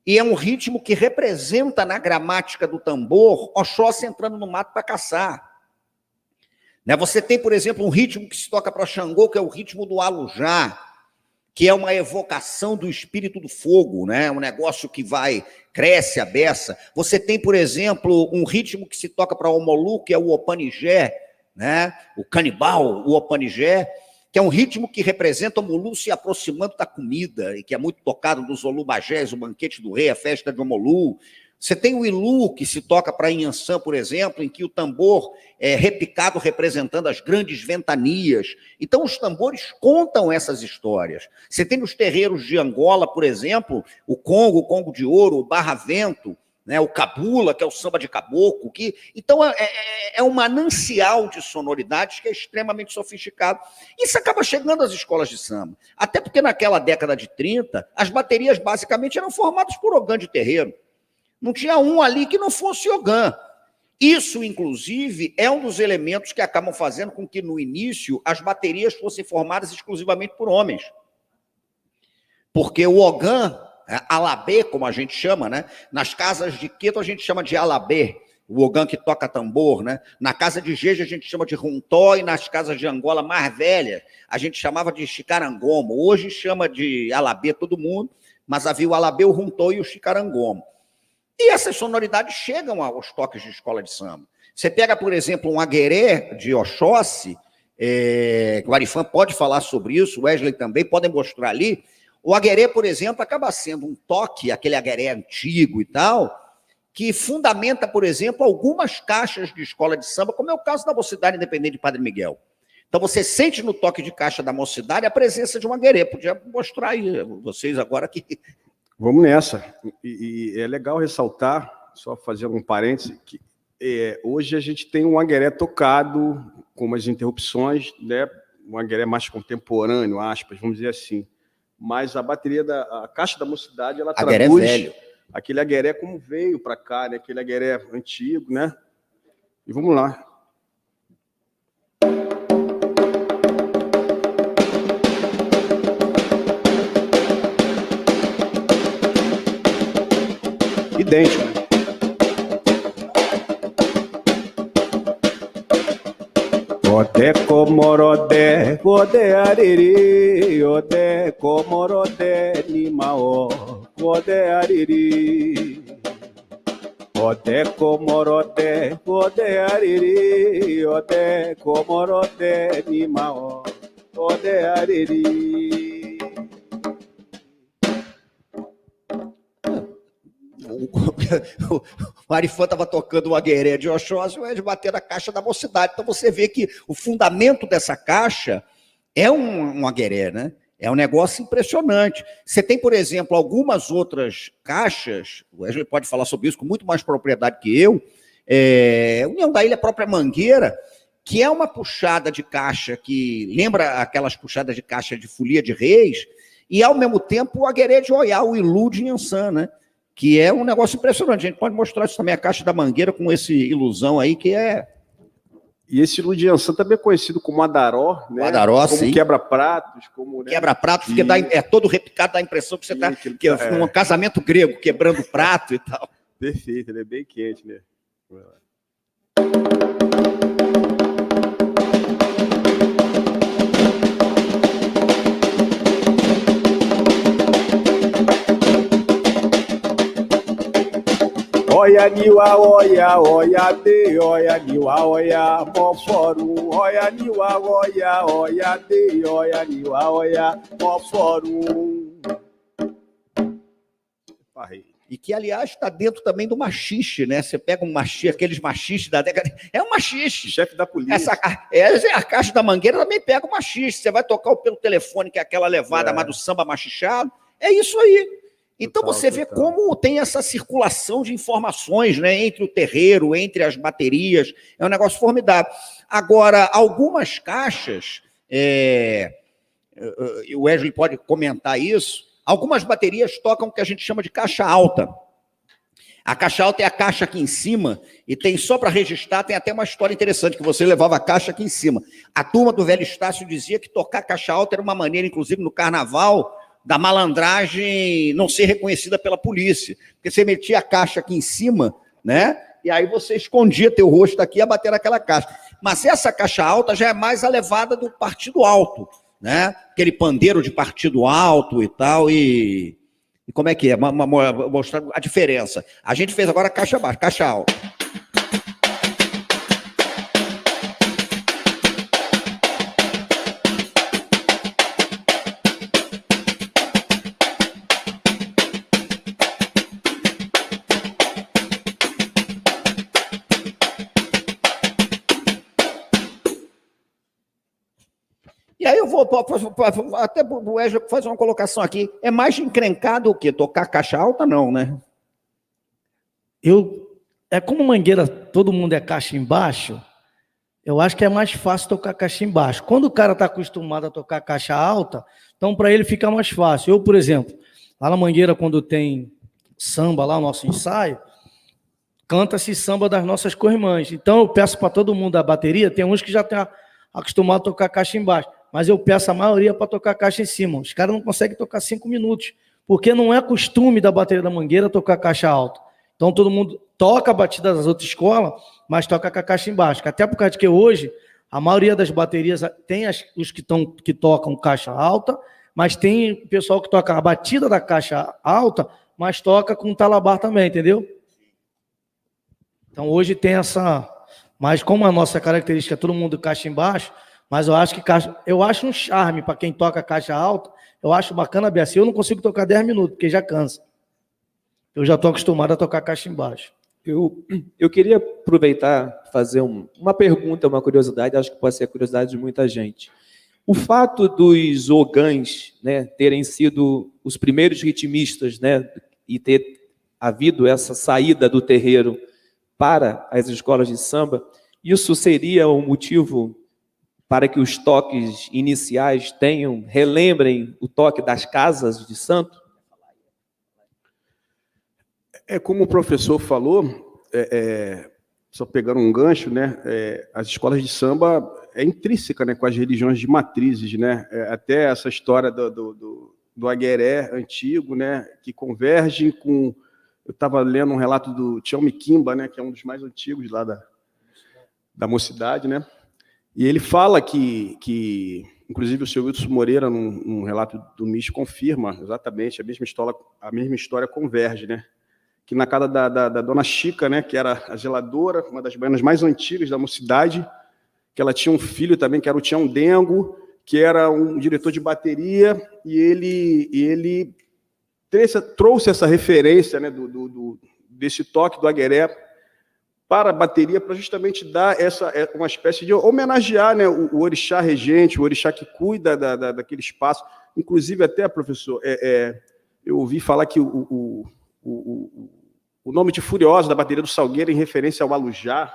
e é um ritmo que representa na gramática do tambor Oxóssi entrando no mato para caçar. Né? Você tem, por exemplo, um ritmo que se toca para Xangô, que é o ritmo do alujá, que é uma evocação do espírito do fogo, né? Um negócio que cresce a beça. Você tem, por exemplo, um ritmo que se toca para Omolu, que é o Opanigé, né? O canibal, o Opanigé, que é um ritmo que representa o Omolu se aproximando da comida, e que é muito tocado nos Olubagés, o banquete do rei, a festa de Omolu. Você tem o Ilu, que se toca para Inhansã, por exemplo, em que o tambor é repicado representando as grandes ventanias. Então, os tambores contam essas histórias. Você tem nos terreiros de Angola, por exemplo, o Congo de Ouro, o Barra-Vento, né, o Cabula, que é o samba de caboclo. Então, é um manancial de sonoridades que é extremamente sofisticado. Isso acaba chegando às escolas de samba. Até porque, naquela década de 30, as baterias basicamente eram formadas por ogã de terreiro. Não tinha um ali que não fosse ogã. Isso, inclusive, é um dos elementos que acabam fazendo com que, no início, as baterias fossem formadas exclusivamente por homens. Porque o ogã, alabê, como a gente chama, né? Nas casas de Queto a gente chama de alabê, o ogã que toca tambor, né? Na casa de Jeje a gente chama de runtó, e nas casas de Angola mais velhas a gente chamava de chicarangomo. Hoje chama de alabê todo mundo, mas havia o alabê, o runtó e o chicarangomo. E essas sonoridades chegam aos toques de escola de samba. Você pega, por exemplo, um agueré de Oxóssi, o Arifã pode falar sobre isso, o Wesley também, podem mostrar ali. O agueré, por exemplo, acaba sendo um toque, aquele agueré antigo e tal, que fundamenta, por exemplo, algumas caixas de escola de samba, como é o caso da Mocidade Independente de Padre Miguel. Então, você sente no toque de caixa da Mocidade a presença de um agueré. Podia mostrar aí vocês agora aqui. Vamos nessa. E é legal ressaltar, só fazer um parêntese, que hoje a gente tem um agueré tocado com umas interrupções, né? Um agueré mais contemporâneo, aspas, vamos dizer assim. Mas a bateria a caixa da Mocidade, ela agueré traduz velho. Aquele agueré como veio para cá, né? Aquele agueré antigo, né? E vamos lá. Idêntico, né? Ode comorodé, ode ariri, ode comorodé nimao, ode ariri. Ode comorodé, ode ariri, ode comorodé nimao, ode ariri. o Arifan estava tocando o agueré de Oxóssi e o Ed bateu na caixa da Mocidade. Então você vê que o fundamento dessa caixa é um agueré, né? É um negócio impressionante. Você tem, por exemplo, algumas outras caixas, o Wesley pode falar sobre isso com muito mais propriedade que eu, União da Ilha, a própria Mangueira, que é uma puxada de caixa que lembra aquelas puxadas de caixa de folia de reis, e ao mesmo tempo o agueré de Oiá, o Ilu de Inhansã, né? Que é um negócio impressionante. A gente pode mostrar isso também, a caixa da Mangueira com esse ilusão aí, que é... E esse Ilu de Inhansã também é conhecido como Adaró, né? Adaró, como sim. Quebra-pratos, como... Né? Quebra-pratos, porque é todo repicado, dá a impressão que você está num casamento grego, quebrando prato e tal. Perfeito, ele é bem quente, né? Oia niwa, oia de, oia niwa, oia moforu, oia niwa, oia de, oia niwa, oia moforu. E que, aliás, está dentro também do machixe, né? Você pega um machixe, aqueles machiches da década... É um machixe. Chefe da polícia. A caixa da Mangueira também pega o machixe. Você vai tocar pelo telefone, que é aquela levada mais do samba machichado. É isso aí. Então você vê como tem essa circulação de informações, né, entre o terreiro, entre as baterias, é um negócio formidável. Agora, algumas caixas, o Wesley pode comentar isso, algumas baterias tocam o que a gente chama de caixa alta. A caixa alta é a caixa aqui em cima, e tem, só para registrar, tem até uma história interessante, que você levava a caixa aqui em cima. A turma do velho Estácio dizia que tocar caixa alta era uma maneira, inclusive no carnaval, da malandragem não ser reconhecida pela polícia. Porque você metia a caixa aqui em cima, né? E aí você escondia teu rosto aqui a bater naquela caixa. Mas essa caixa alta já é mais a levada do partido alto, né? Aquele pandeiro de partido alto e tal, e como é que é? Mostrar a diferença. A gente fez agora a caixa baixa, caixa alta. E aí eu vou até o Wesley fazer uma colocação aqui. É mais encrencado o quê? Tocar caixa alta, não, né? Como Mangueira, todo mundo é caixa embaixo, eu acho que é mais fácil tocar caixa embaixo. Quando o cara está acostumado a tocar caixa alta, então para ele fica mais fácil. Eu, por exemplo, lá na Mangueira, quando tem samba lá, o nosso ensaio, canta-se samba das nossas corrimãs. Então eu peço para todo mundo da bateria, tem uns que já estão acostumados a tocar caixa embaixo, mas eu peço a maioria para tocar caixa em cima. Os caras não conseguem tocar 5 minutos, porque não é costume da bateria da Mangueira tocar caixa alta. Então todo mundo toca a batida das outras escolas, mas toca com a caixa embaixo. Até por causa de que hoje a maioria das baterias tem os que tocam caixa alta, mas tem o pessoal que toca a batida da caixa alta, mas toca com talabar também, entendeu? Então hoje tem essa... Mas como a nossa característica é todo mundo caixa embaixo, mas eu acho um charme para quem toca caixa alta, eu acho bacana, assim, eu não consigo tocar 10 minutos, porque já cansa. Eu já estou acostumado a tocar caixa embaixo. Eu queria aproveitar, fazer uma pergunta, uma curiosidade, acho que pode ser a curiosidade de muita gente. O fato dos ogãs, né, terem sido os primeiros ritmistas, né, e ter havido essa saída do terreiro para as escolas de samba, isso seria um motivo para que os toques iniciais relembrem o toque das casas de santo? Como o professor falou, só pegando um gancho, né, as escolas de samba é intrínseca, né, com as religiões de matrizes, né, até essa história do agueré antigo, né, que convergem com... Eu estava lendo um relato do Tião Miquimba, né, que é um dos mais antigos lá da Mocidade, né, e ele fala que inclusive o seu Wilson Moreira, num relato do MIS, confirma exatamente, a mesma história converge, né, que na casa da dona Chica, né, que era a zeladora, uma das baianas mais antigas da Mocidade, que ela tinha um filho também, que era o Tião Dengo, que era um diretor de bateria, e ele trouxe essa referência, né, do desse toque do agueré para a bateria, para justamente dar uma espécie de homenagear, né, o orixá regente, o orixá que cuida daquele espaço. Inclusive, até, professor, eu ouvi falar que o nome de Furiosa da bateria do Salgueiro, em referência ao Alujá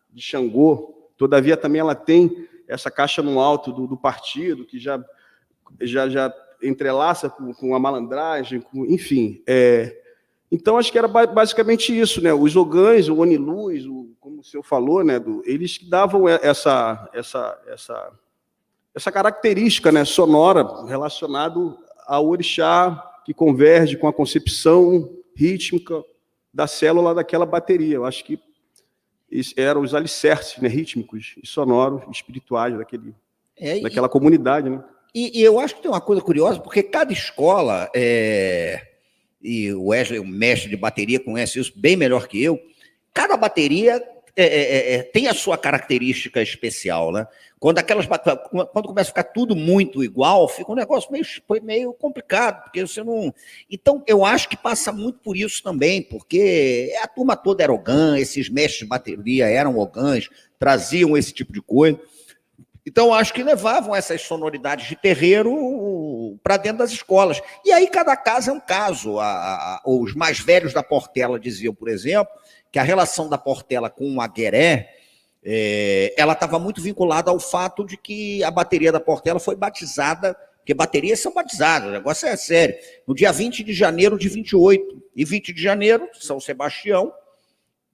de Xangô, todavia também ela tem essa caixa no alto do partido, que já entrelaça com a malandragem, enfim. Então, acho que era basicamente isso, né? Os ogãs, o Oniluz, como o senhor falou, né, eles davam essa característica, né, sonora relacionada ao orixá, que converge com a concepção rítmica da célula daquela bateria. Eu acho que eram os alicerces, né, rítmicos e sonoros, espirituais daquela comunidade, né? E eu acho que tem uma coisa curiosa, porque cada escola, e o Wesley, o mestre de bateria, conhece isso bem melhor que eu, cada bateria tem a sua característica especial, né? Quando começa a ficar tudo muito igual, fica um negócio meio complicado, porque você não... Então, eu acho que passa muito por isso também, porque a turma toda era ogã, esses mestres de bateria eram ogãs, traziam esse tipo de coisa. Então, acho que levavam essas sonoridades de terreiro para dentro das escolas. E aí, cada caso é um caso. Os mais velhos da Portela diziam, por exemplo, que a relação da Portela com o agueré, ela estava muito vinculada ao fato de que a bateria da Portela foi batizada, porque baterias são batizadas, o negócio é sério, no dia 20 de janeiro de 28. E 20 de janeiro, São Sebastião,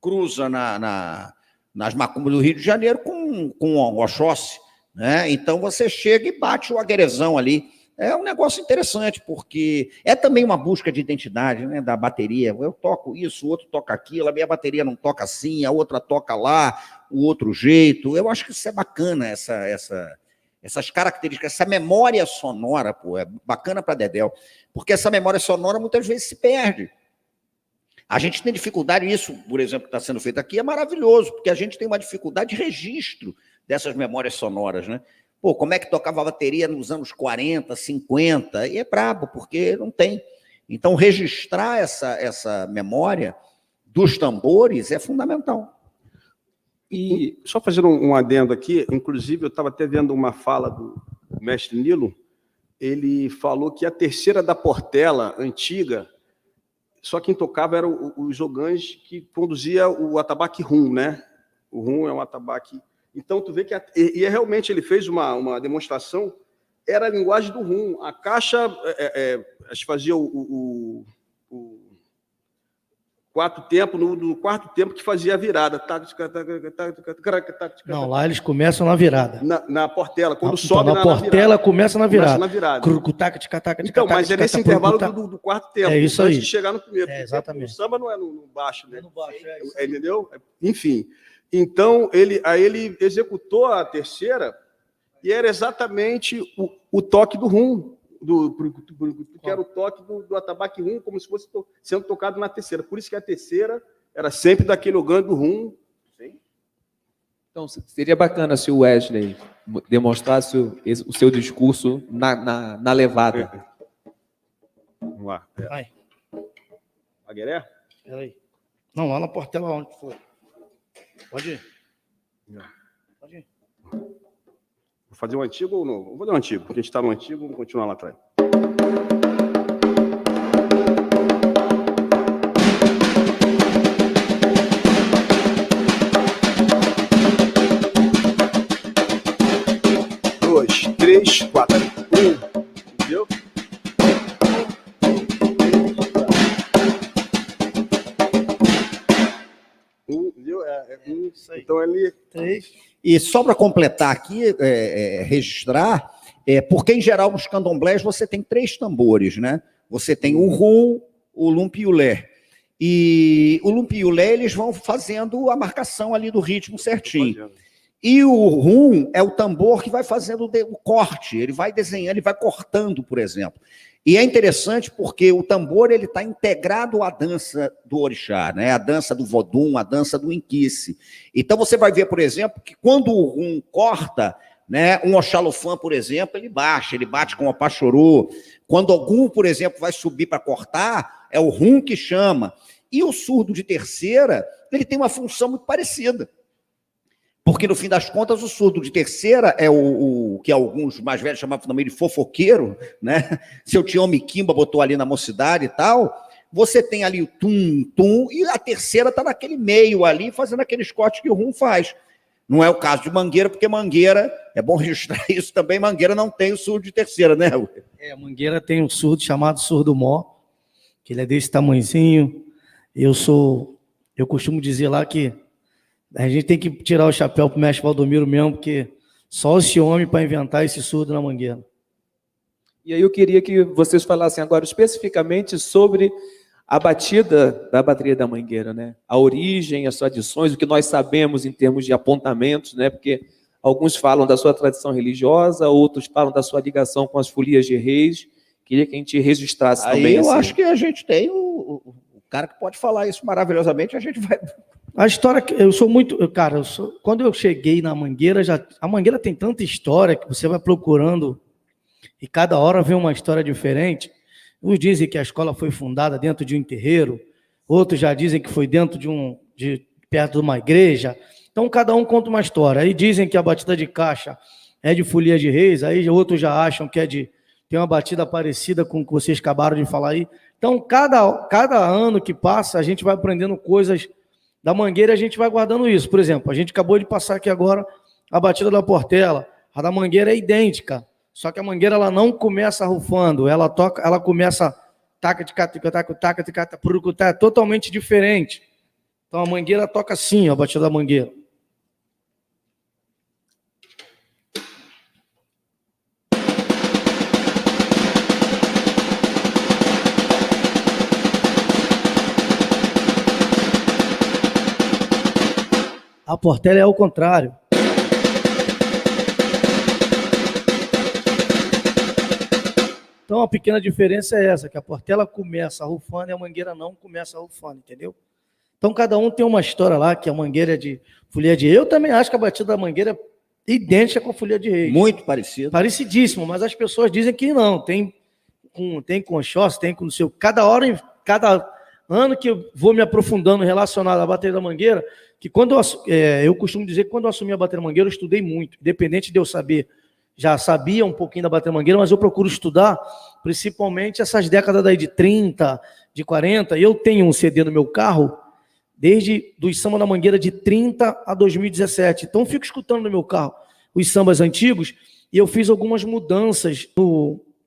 cruza nas macumbas do Rio de Janeiro com o Oxóssi. Né? Então você chega e bate o aguerezão ali. É um negócio interessante, porque é também uma busca de identidade, né, da bateria. Eu toco isso, o outro toca aquilo, a minha bateria não toca assim, a outra toca lá, o outro jeito. Eu acho que isso é bacana, essas características, essa memória sonora, pô, é bacana para Dedéu, porque essa memória sonora muitas vezes se perde. A gente tem dificuldade, isso, por exemplo, que está sendo feito aqui, é maravilhoso, porque a gente tem uma dificuldade de registro dessas memórias sonoras, né? Pô, como é que tocava a bateria nos anos 40, 50? E é brabo, porque não tem. Então, registrar essa memória dos tambores é fundamental. E só fazendo um adendo aqui, inclusive eu estava até vendo uma fala do mestre Nilo, ele falou que a terceira da Portela, antiga, só quem tocava eram os ogãs que conduzia o atabaque rum, né? O rum é um atabaque... Então, tu vê que... realmente ele fez uma demonstração, era a linguagem do rum. A caixa, acho que fazia o quarto tempo, no quarto tempo que fazia a virada. Não, lá eles começam na virada. Na Portela, quando sobe na Portela começa na virada. Começa na virada. Então, mas é nesse intervalo do quarto tempo, é isso aí, antes de chegar no primeiro. Exatamente. O samba não é no baixo, né? É no baixo, entendeu? Enfim. Então, aí ele executou a terceira e era exatamente o toque do rum, que era o toque do atabaque rum, como se fosse sendo tocado na terceira. Por isso que a terceira era sempre daquele ogã do rum. Sim. Então, seria bacana se o Wesley demonstrasse o seu discurso na levada. Vamos lá. Vai. Agueré? Peraí. Não, lá na Portela, onde foi? Pode ir. Pode ir. Vou fazer o antigo ou não? Vou fazer o antigo, porque a gente está no antigo, vamos continuar lá atrás. Dois, três, quatro. Entendeu? Entendeu? Então ele... E só para completar aqui, registrar, porque em geral nos candomblés você tem 3 tambores, né? Você tem o rum, o lumpi e o lé. E o lumpi e o lé, eles vão fazendo a marcação ali do ritmo certinho. E o rum é o tambor que vai fazendo o corte, ele vai desenhando, ele vai cortando, por exemplo. E é interessante porque o tambor ele está integrado à dança do orixá, né? A dança do vodum, a dança do inquice. Então você vai ver, por exemplo, que quando o rum corta, né, um oxalofã, por exemplo, ele bate com o apachorô. Quando algum, por exemplo, vai subir para cortar, é o rum que chama. E o surdo de terceira, ele tem uma função muito parecida. Porque, no fim das contas, o surdo de terceira é o que alguns mais velhos chamavam também de fofoqueiro, né? Seu Tião Miquimba botou ali na mocidade e tal. Você tem ali o tum-tum, e a terceira está naquele meio ali, fazendo aqueles cortes que o rum faz. Não é o caso de Mangueira, porque Mangueira, é bom registrar isso também, Mangueira não tem o surdo de terceira, né? Mangueira tem um surdo chamado surdo-mó, que ele é desse tamanhozinho. Eu costumo dizer lá que a gente tem que tirar o chapéu pro mestre Valdomiro mesmo, porque só esse homem para inventar esse surdo na Mangueira. E aí eu queria que vocês falassem agora especificamente sobre a batida da bateria da Mangueira, né? A origem, as tradições, o que nós sabemos em termos de apontamentos, né? Porque alguns falam da sua tradição religiosa, outros falam da sua ligação com as folias de reis. Queria que a gente registrasse também. Aí eu assim. acho que a gente tem o cara que pode falar isso maravilhosamente, a gente vai... A história, eu sou muito... Cara, quando eu cheguei na Mangueira, a Mangueira tem tanta história que você vai procurando e cada hora vem uma história diferente. Uns dizem que a escola foi fundada dentro de um terreiro, outros já dizem que foi dentro perto de uma igreja. Então, cada um conta uma história. Aí dizem que a batida de caixa é de folia de reis, aí outros já acham que tem uma batida parecida com o que vocês acabaram de falar aí. Então, cada ano que passa, a gente vai aprendendo coisas da Mangueira e a gente vai guardando isso. Por exemplo, a gente acabou de passar aqui agora a batida da Portela. A da Mangueira é idêntica, só que a Mangueira ela não começa rufando, ela começa é totalmente diferente. Então a Mangueira toca assim, a batida da Mangueira. A Portela é ao contrário. Então, a pequena diferença é essa, que a Portela começa rufando e a Mangueira não começa rufando, entendeu? Então, cada um tem uma história lá, que a Mangueira é de folia de reis. Eu também acho que a batida da Mangueira é idêntica com a folia de reis. Muito parecido. Parecidíssimo, mas as pessoas dizem que não. Tem conchós, tem com não sei o... Cada ano que eu vou me aprofundando relacionado à bateria da Mangueira, que quando eu costumo dizer que quando eu assumi a bateria da Mangueira, eu estudei muito, independente de eu saber, já sabia um pouquinho da bateria da Mangueira, mas eu procuro estudar principalmente essas décadas daí de 30, de 40. Eu tenho um CD no meu carro, desde dos samba da Mangueira de 30 a 2017. Então, eu fico escutando no meu carro os sambas antigos e eu fiz algumas mudanças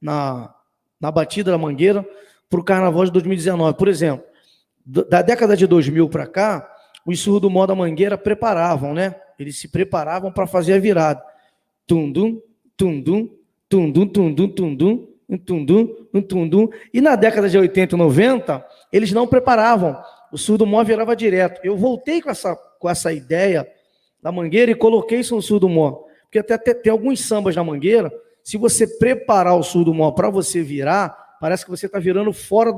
na batida da Mangueira para o Carnaval de 2019. Por exemplo, da década de 2000 para cá, os surdo-mó da Mangueira preparavam, né? Eles se preparavam para fazer a virada. Tum-dum, tum-dum, tum-dum, tum-dum, tum-dum, tum-dum, tum-dum. E na década de 80 e 90, eles não preparavam. O surdo-mó virava direto. Eu voltei com essa ideia da Mangueira e coloquei isso no surdo-mó. Porque até tem alguns sambas na Mangueira, se você preparar o surdo-mó para você virar, parece que você está virando fora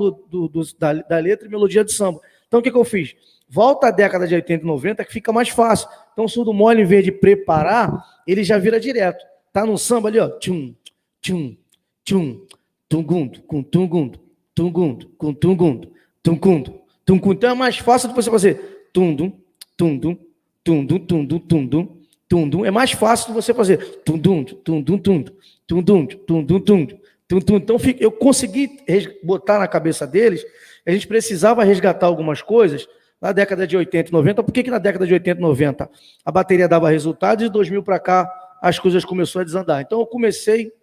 da letra e melodia do samba. Então, o que eu fiz? Volta à década de 80 e 90, que fica mais fácil. Então, o surdo-mó, em vez de preparar, ele já vira direto. Tá no samba ali, ó. Tchum, tchum, tchum, tungundo, com tungundo, tungundo, com tungundo, tungundo, tungundo. Então, é mais fácil de você fazer tundum, tundum, tundum, tundum, tundum, tundum. É mais fácil de você fazer tundum, tundum, tundum, tundum, tundum, tundum. Então, eu consegui botar na cabeça deles, a gente precisava resgatar algumas coisas na década de 80 e 90. Por que na década de 80 e 90 a bateria dava resultado e de 2000 para cá as coisas começaram a desandar? Então, eu comecei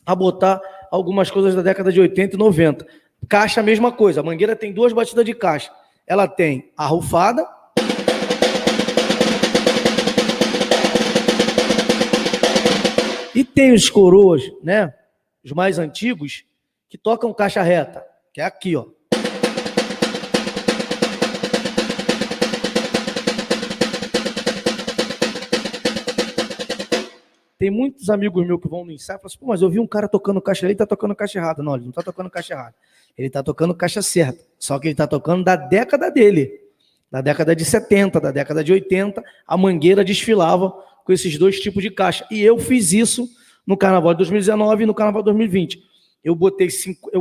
a botar algumas coisas da década de 80 e 90. Caixa, a mesma coisa. A Mangueira tem duas batidas de caixa. Ela tem a rufada e tem os coroas, né? Os mais antigos, que tocam caixa reta, que é aqui, ó. Tem muitos amigos meus que vão no ensaio e falam assim, pô, mas eu vi um cara tocando caixa, ele tá tocando caixa errada. Não, ele não tá tocando caixa errada. Ele tá tocando caixa certa. Só que ele tá tocando da década dele. Da década de 70, da década de 80, a Mangueira desfilava com esses dois tipos de caixa. E eu fiz isso no Carnaval de 2019 e no Carnaval de 2020. Eu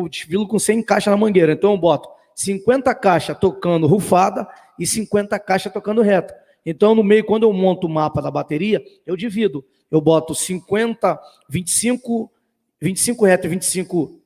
desfilo com 100 caixas na Mangueira. Então eu boto 50 caixas tocando rufada e 50 caixas tocando reta. Então, no meio, quando eu monto o mapa da bateria, eu divido. Eu boto 50, 25 reto e 25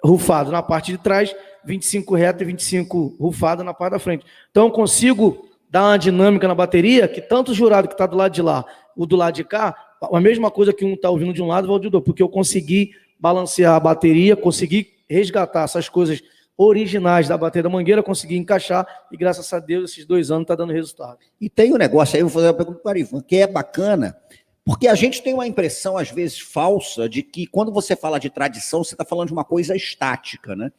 rufado na parte de trás, 25 reto e 25 rufado na parte da frente. Então, eu consigo dar uma dinâmica na bateria que tanto o jurado que está do lado de lá, o do lado de cá, a mesma coisa que um está ouvindo de um lado, vai ouvir do outro, porque eu consegui balancear a bateria, consegui resgatar essas coisas originais da bateria da Mangueira, consegui encaixar e, graças a Deus, esses 2 anos está dando resultado. E tem um negócio aí, eu vou fazer uma pergunta para o Arivan, que é bacana, porque a gente tem uma impressão, às vezes, falsa, de que quando você fala de tradição, você está falando de uma coisa estática, né?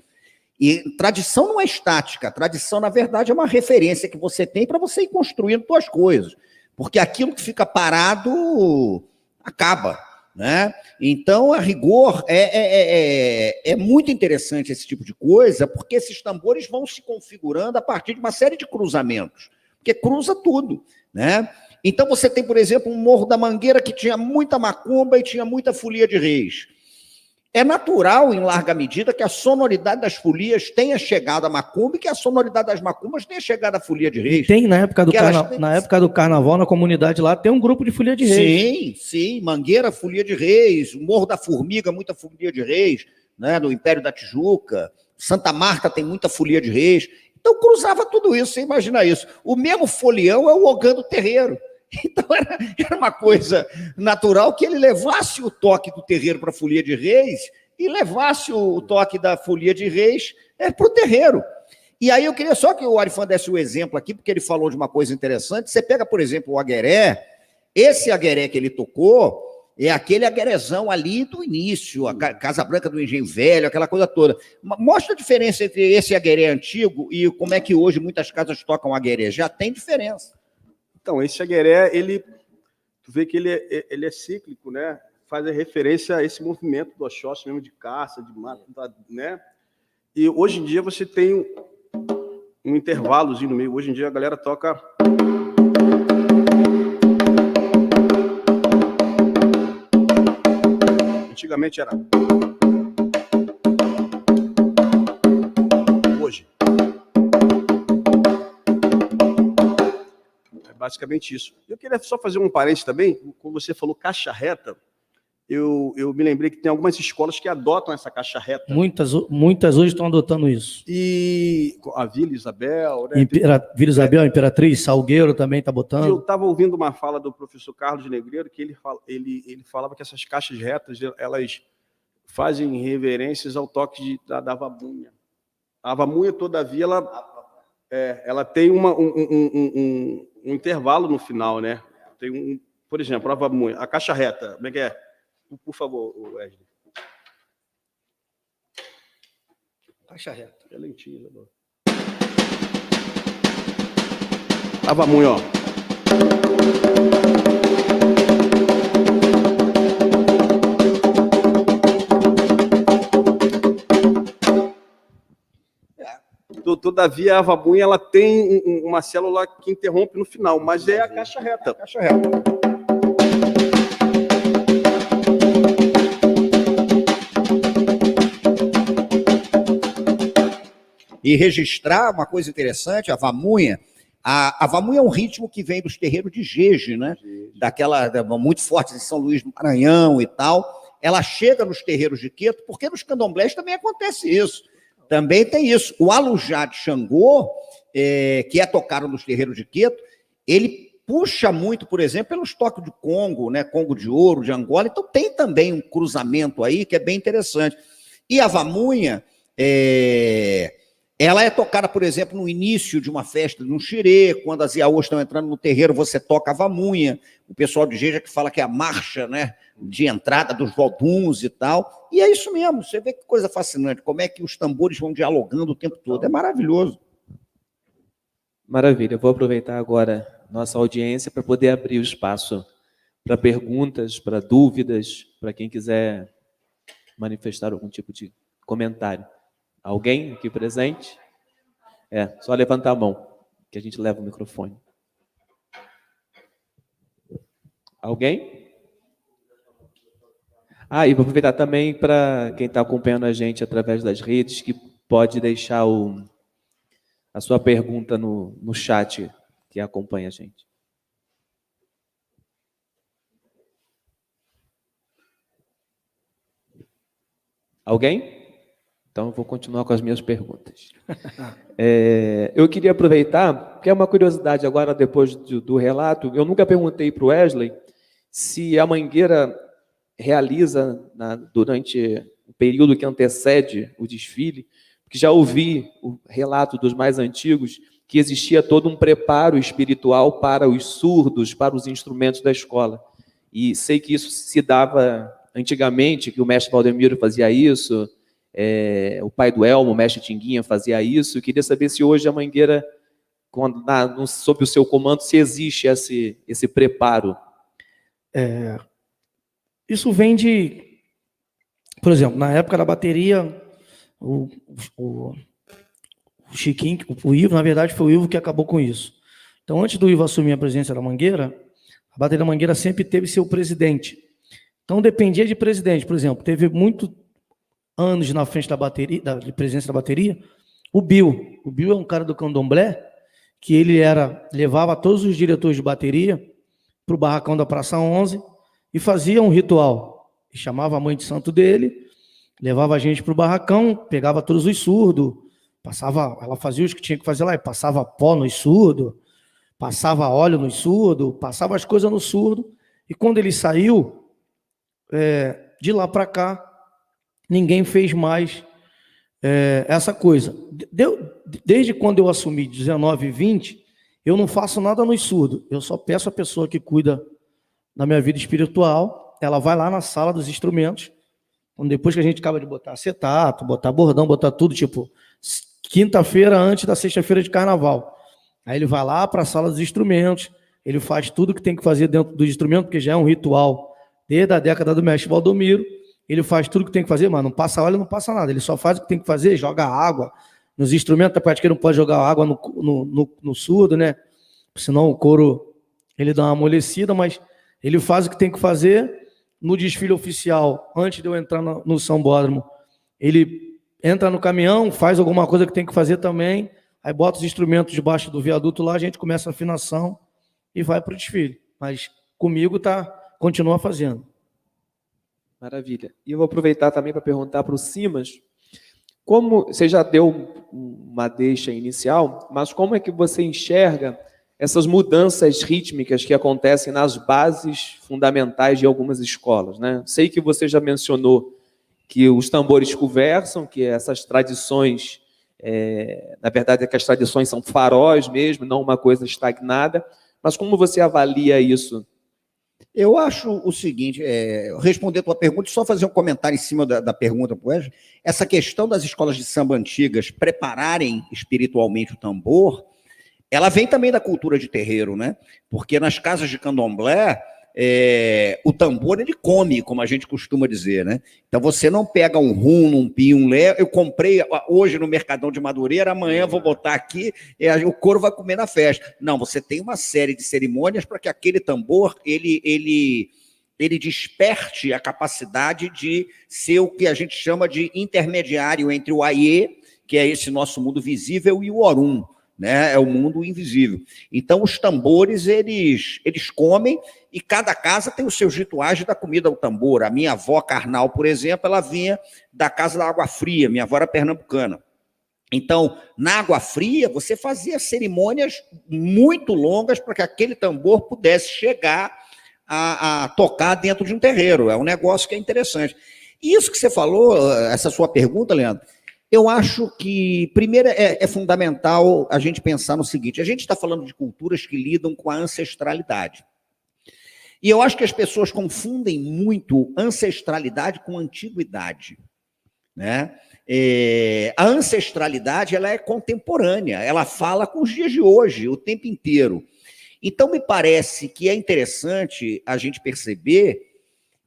E tradição não é estática, tradição, na verdade, é uma referência que você tem para você ir construindo suas coisas. Porque aquilo que fica parado acaba, né? Então, a rigor, é muito interessante esse tipo de coisa, porque esses tambores vão se configurando a partir de uma série de cruzamentos, porque cruza tudo, né? Então, você tem, por exemplo, um Morro da Mangueira que tinha muita macumba e tinha muita folia de reis. É natural, em larga medida, que a sonoridade das folias tenha chegado à macumba e que a sonoridade das macumbas tenha chegado à folia de reis. Tem, na época Porque época do carnaval, na comunidade lá, tem um grupo de folia de reis. Sim, sim. Mangueira, folia de reis. O Morro da Formiga, muita folia de reis, né? No Império da Tijuca. Santa Marta tem muita folia de reis. Então, cruzava tudo isso, você imagina isso. O mesmo folião é o ogã do terreiro. Então, era uma coisa natural que ele levasse o toque do terreiro para a folia de reis e levasse o toque da folia de reis para o terreiro. E aí eu queria só que o Arifan desse o exemplo aqui, porque ele falou de uma coisa interessante. Você pega, por exemplo, o agueré, esse agueré que ele tocou é aquele aguerezão ali do início, a Casa Branca do Engenho Velho, aquela coisa toda. Mostra a diferença entre esse agueré antigo e como é que hoje muitas casas tocam agueré. Já tem diferença. Então, esse agueré, tu vê que ele é cíclico, né? Faz referência a esse movimento do Oxóssi mesmo, de caça, de mata, né? E hoje em dia você tem um intervalozinho no meio. Hoje em dia a galera toca... Antigamente era... Hoje. Basicamente isso. Eu queria só fazer um parênteses também, quando você falou caixa reta, eu me lembrei que tem algumas escolas que adotam essa caixa reta. Muitas hoje estão adotando isso. E a Vila Isabel... Né? Vila Isabel, Imperatriz, Salgueiro também está botando. Eu estava ouvindo uma fala do professor Carlos de Negreiro, que ele falava que essas caixas retas, elas fazem reverências ao toque da vamunha. A vamunha, todavia, ela tem um intervalo no final, né? Tem por exemplo, a caixa reta, como é que é? Por favor, Wesley. Caixa reta. É lentinho, né? A vamunha, ó. Todavia, a vamunha ela tem uma célula que interrompe no final, mas é a caixa reta. Caixa reta. E registrar uma coisa interessante, a vamunha. A vamunha é um ritmo que vem dos terreiros de Jeje, né? Muito fortes em São Luís do Maranhão e tal. Ela chega nos terreiros de Queto, porque nos candomblés também acontece isso. Também tem isso. O alujá de Xangô, que é tocado nos terreiros de Queto, ele puxa muito, por exemplo, pelos toques de Congo, né? Congo de ouro, de Angola. Então tem também um cruzamento aí que é bem interessante. E a vamunha, ela é tocada, por exemplo, no início de uma festa de um xirê, quando as iaôs estão entrando no terreiro, você toca a vamunha. O pessoal de Jeja que fala que é a marcha, né, de entrada dos voduns e tal. E é isso mesmo, você vê que coisa fascinante, como é que os tambores vão dialogando o tempo todo. É maravilhoso. Maravilha. Eu vou aproveitar agora nossa audiência para poder abrir o espaço para perguntas, para dúvidas, para quem quiser manifestar algum tipo de comentário. Alguém aqui presente? Só levantar a mão, que a gente leva o microfone. Alguém? E vou aproveitar também para quem está acompanhando a gente através das redes, que pode deixar o a sua pergunta no chat que acompanha a gente. Alguém? Então, eu vou continuar com as minhas perguntas. Eu queria aproveitar, que é uma curiosidade agora, depois do relato, eu nunca perguntei para o Wesley se a Mangueira realiza, durante o período que antecede o desfile, porque já ouvi o relato dos mais antigos, que existia todo um preparo espiritual para os surdos, para os instrumentos da escola. E sei que isso se dava antigamente, que o mestre Valdemiro fazia isso, o pai do Elmo, o mestre Tinguinha, fazia isso. Eu queria saber se hoje a Mangueira, sob o seu comando, se existe esse preparo. Isso vem de, por exemplo, na época da bateria, o Chiquinho, o Ivo, na verdade foi o Ivo que acabou com isso. Então, antes do Ivo assumir a presidência da Mangueira, a bateria da Mangueira sempre teve seu presidente. Então, dependia de presidente. Por exemplo, teve muitos anos na frente da bateria, de presidência da bateria, o Bill. O Bill é um cara do candomblé, que ele levava todos os diretores de bateria para o barracão da Praça 11 e fazia um ritual. E chamava a mãe de santo dele, levava a gente para o barracão, pegava todos os surdos, ela fazia os que tinha que fazer lá, e passava pó nos surdos, passava óleo nos surdos, passava as coisas no surdo, e quando ele saiu, de lá para cá, ninguém fez mais essa coisa. Desde quando eu assumi 19 e 20, eu não faço nada nos surdos, eu só peço a pessoa que cuida da minha vida espiritual, ela vai lá na sala dos instrumentos, depois que a gente acaba de botar acetato, botar bordão, botar tudo, tipo, quinta-feira antes da sexta-feira de carnaval. Aí ele vai lá para a sala dos instrumentos, ele faz tudo que tem que fazer dentro do instrumento, porque já é um ritual desde a década do mestre Valdomiro. Ele faz tudo que tem que fazer, mas não passa óleo, não passa nada. Ele só faz o que tem que fazer, joga água nos instrumentos, até porque não pode jogar água no surdo, né? Senão o couro ele dá uma amolecida, mas ele faz o que tem que fazer. No desfile oficial, antes de eu entrar no sambódromo, ele entra no caminhão, faz alguma coisa que tem que fazer também, aí bota os instrumentos debaixo do viaduto lá, a gente começa a afinação e vai para o desfile. Mas comigo continua fazendo. Maravilha. E eu vou aproveitar também para perguntar para o Simas, como você já deu uma deixa inicial, mas como é que você enxerga essas mudanças rítmicas que acontecem nas bases fundamentais de algumas escolas, né? Sei que você já mencionou que os tambores conversam, que essas tradições, na verdade, que as tradições são faróis mesmo, não uma coisa estagnada, mas como você avalia isso? Eu acho o seguinte, responder a tua pergunta e só fazer um comentário em cima da pergunta para o Wesley. Essa questão das escolas de samba antigas prepararem espiritualmente o tambor, ela vem também da cultura de terreiro, né? Porque nas casas de candomblé, o tambor ele come, como a gente costuma dizer, né? Então você não pega um rum, um pi, um lé. Eu comprei hoje no Mercadão de Madureira, amanhã vou botar aqui e o couro vai comer na festa. Não, você tem uma série de cerimônias para que aquele tambor ele desperte a capacidade de ser o que a gente chama de intermediário entre o Aie, que é esse nosso mundo visível, e o Orum, né? É o mundo invisível. Então, os tambores, eles comem, e cada casa tem os seus rituais da comida ao tambor. A minha avó carnal, por exemplo, ela vinha da casa da Água Fria, minha avó era pernambucana. Então, na Água Fria, você fazia cerimônias muito longas para que aquele tambor pudesse chegar a tocar dentro de um terreiro. É um negócio que é interessante. E isso que você falou, essa sua pergunta, Leandro, eu acho que, primeiro, é fundamental a gente pensar no seguinte: a gente está falando de culturas que lidam com a ancestralidade. E eu acho que as pessoas confundem muito ancestralidade com antiguidade, né? A ancestralidade ela é contemporânea, ela fala com os dias de hoje, o tempo inteiro. Então, me parece que é interessante a gente perceber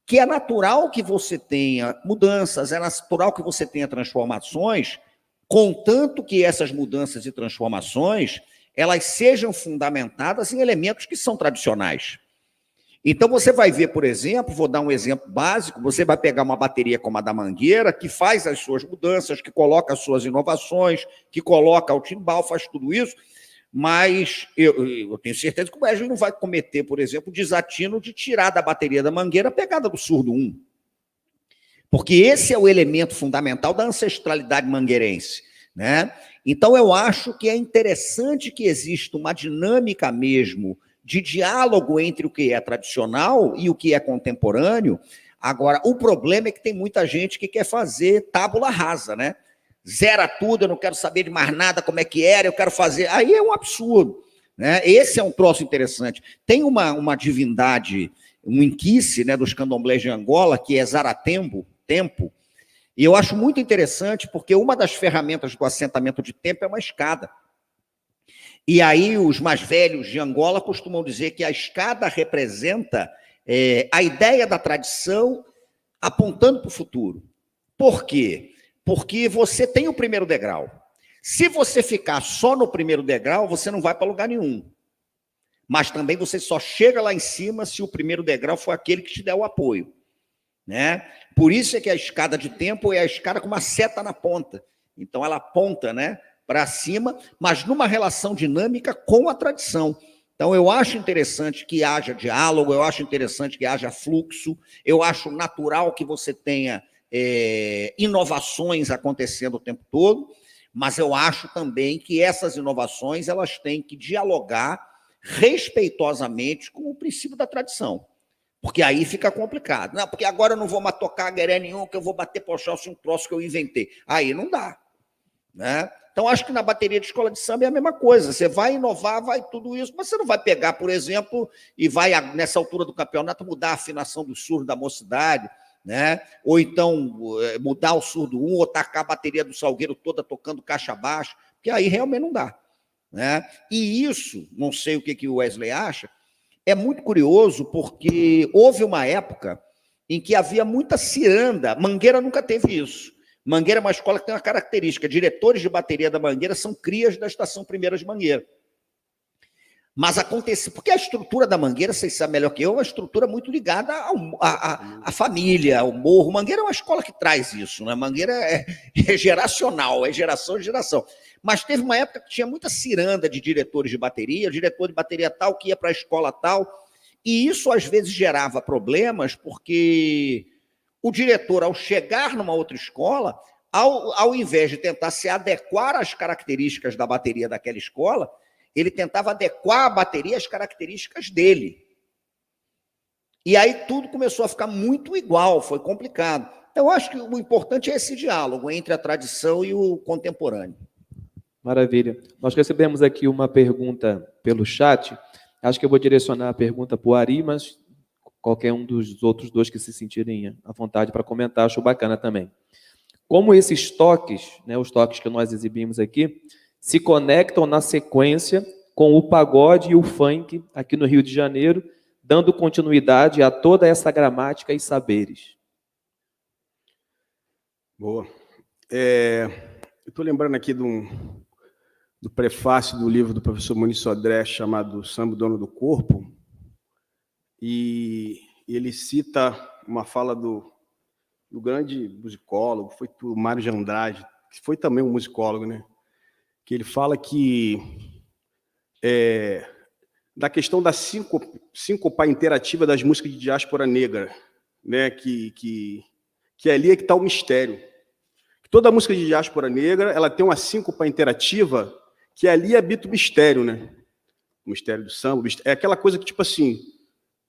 que é natural que você tenha mudanças, é natural que você tenha transformações, contanto que essas mudanças e transformações elas sejam fundamentadas em elementos que são tradicionais. Então, você vai ver, por exemplo, vou dar um exemplo básico, você vai pegar uma bateria como a da Mangueira, que faz as suas mudanças, que coloca as suas inovações, que coloca o timbal, faz tudo isso, mas eu tenho certeza que o Wesley não vai cometer, por exemplo, o desatino de tirar da bateria da Mangueira a pegada do surdo 1. Porque esse é o elemento fundamental da ancestralidade mangueirense, né? Então, eu acho que é interessante que exista uma dinâmica mesmo de diálogo entre o que é tradicional e o que é contemporâneo. Agora, o problema é que tem muita gente que quer fazer tábula rasa, né? Zera tudo, eu não quero saber de mais nada, como é que era, eu quero fazer... Aí é um absurdo, né? Esse é um troço interessante. Tem uma divindade, um inquice, né, dos candomblés de Angola, que é Zaratembo, tempo, e eu acho muito interessante porque uma das ferramentas do assentamento de tempo é uma escada. E aí os mais velhos de Angola costumam dizer que a escada representa a ideia da tradição apontando para o futuro. Por quê? Porque você tem o primeiro degrau. Se você ficar só no primeiro degrau, você não vai para lugar nenhum. Mas também você só chega lá em cima se o primeiro degrau for aquele que te der o apoio, né? Por isso é que a escada de tempo é a escada com uma seta na ponta. Então ela aponta, né, para cima, mas numa relação dinâmica com a tradição. Então eu acho interessante que haja diálogo, eu acho interessante que haja fluxo, eu acho natural que você tenha inovações acontecendo o tempo todo, mas eu acho também que essas inovações elas têm que dialogar respeitosamente com o princípio da tradição. Porque aí fica complicado. Não, porque agora eu não vou mais tocar gueré nenhum, que eu vou bater pochão um troço que eu inventei. Aí não dá, né? Então, acho que na bateria de escola de samba é a mesma coisa. Você vai inovar, vai tudo isso, mas você não vai pegar, por exemplo, e vai, nessa altura do campeonato, mudar a afinação do surdo da mocidade, né? Ou então mudar o surdo 1, ou tacar a bateria do Salgueiro toda tocando caixa baixa, porque aí realmente não dá, né? E isso, não sei o que o Wesley acha, é muito curioso porque houve uma época em que havia muita ciranda. Mangueira nunca teve isso. Mangueira é uma escola que tem uma característica. Diretores de bateria da Mangueira são crias da Estação Primeira de Mangueira. Mas acontece... Porque a estrutura da Mangueira, vocês sabem melhor que eu, é uma estrutura muito ligada à família, ao morro. Mangueira é uma escola que traz isso, né? Mangueira é geracional, é geração em geração. Mas teve uma época que tinha muita ciranda de diretores de bateria, diretor de bateria tal que ia para a escola tal, e isso às vezes gerava problemas, porque o diretor, ao chegar numa outra escola, ao invés de tentar se adequar às características da bateria daquela escola, ele tentava adequar a bateria às características dele. E aí tudo começou a ficar muito igual, foi complicado. Então, eu acho que o importante é esse diálogo entre a tradição e o contemporâneo. Maravilha. Nós recebemos aqui uma pergunta pelo chat. Acho que eu vou direcionar a pergunta para o Ari, mas qualquer um dos outros dois que se sentirem à vontade para comentar, acho bacana também. Como esses toques, né, os toques que nós exibimos aqui, se conectam na sequência com o pagode e o funk aqui no Rio de Janeiro, dando continuidade a toda essa gramática e saberes? Boa. Eu estou lembrando aqui do prefácio do livro do professor Muniz Sodré, chamado Samba, o Dono do Corpo, e ele cita uma fala do grande musicólogo, foi o Mário de Andrade, que foi também um musicólogo, né? Que ele fala que da questão da síncopa interativa das músicas de diáspora negra, né? Que ali é que está o mistério. Toda música de diáspora negra ela tem uma síncopa interativa que ali habita o mistério, né? O mistério do samba. É aquela coisa que, tipo assim,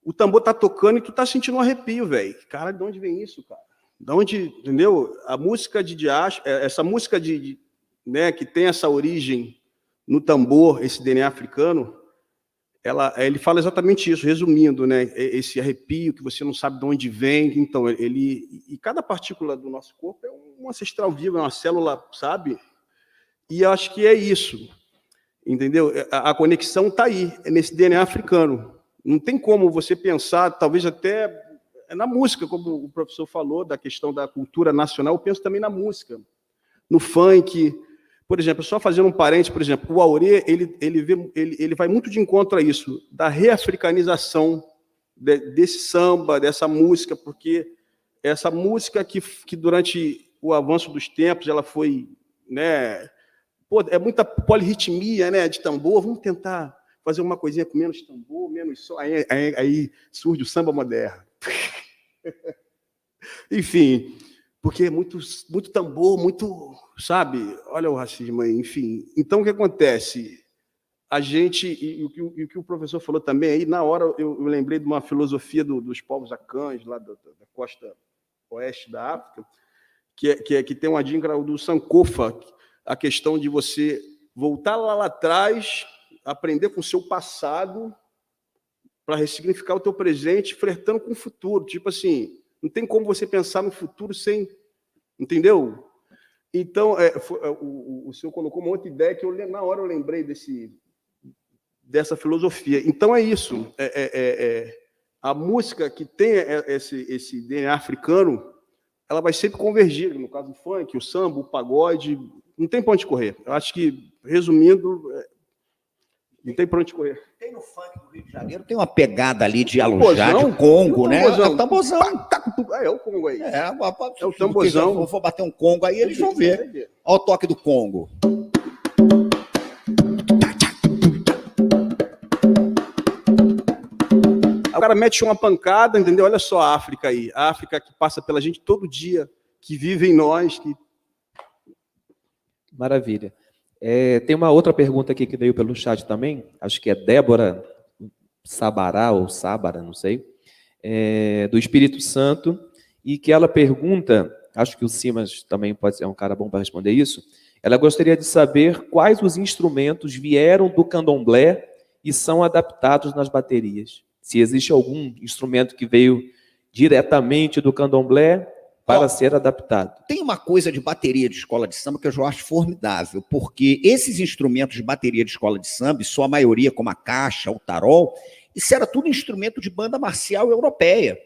o tambor tá tocando e tu tá sentindo um arrepio, velho. Cara, de onde vem isso, cara? De onde, entendeu? A música de diáspora, essa música né, que tem essa origem no tambor, esse DNA africano, ele fala exatamente isso, resumindo, né? Esse arrepio que você não sabe de onde vem. Então, e cada partícula do nosso corpo é um ancestral vivo, é uma célula, sabe? E eu acho que é isso, entendeu? A conexão está aí, é nesse DNA africano. Não tem como você pensar, talvez até na música, como o professor falou, da questão da cultura nacional, eu penso também na música, no funk. Por exemplo, só fazendo um parênteses, por exemplo, o Aurê, ele vai muito de encontro a isso, da reafricanização desse samba, dessa música, porque essa música que durante o avanço dos tempos ela foi, né, pô, é muita polirritmia, né, de tambor, vamos tentar fazer uma coisinha com menos tambor, menos som, aí surge o samba moderno. Enfim, porque é muito tambor, muito, sabe, olha o racismo aí, enfim. Então, o que acontece? A gente, e o que o professor falou também, aí na hora eu lembrei de uma filosofia dos povos acãs, lá da costa oeste da África, que tem uma dica do Sankofa, a questão de você voltar lá atrás, aprender com o seu passado, para ressignificar o teu presente, flertando com o futuro. Tipo assim, não tem como você pensar no futuro sem... Entendeu? Então, o senhor colocou uma outra ideia que na hora eu lembrei dessa filosofia. Então, é isso. A música que tem esse DNA africano, ela vai sempre convergir. No caso do funk, o samba, o pagode, não tem para onde correr. Eu acho que, resumindo, não tem para onde correr. Tem no funk do Rio de Janeiro, tem uma pegada ali de Alujá, de Congo, né? É o tambozão. É o Congo aí. É o tambozão. Se eu for bater um Congo aí, eles vão ver. Olha o toque do Congo. O cara mete uma pancada, entendeu? Olha só a África aí. A África que passa pela gente todo dia, que vive em nós. Maravilha. Tem uma outra pergunta aqui que veio pelo chat também, acho que é Débora Sabará, ou Sábara, não sei, do Espírito Santo, e que ela pergunta, acho que o Simas também pode ser um cara bom para responder isso, ela gostaria de saber quais os instrumentos vieram do candomblé e são adaptados nas baterias. Se existe algum instrumento que veio diretamente do candomblé para ser adaptado. Tem uma coisa de bateria de escola de samba que eu já acho formidável, porque esses instrumentos de bateria de escola de samba, e sua maioria, como a caixa, o tarol, isso era tudo instrumento de banda marcial europeia.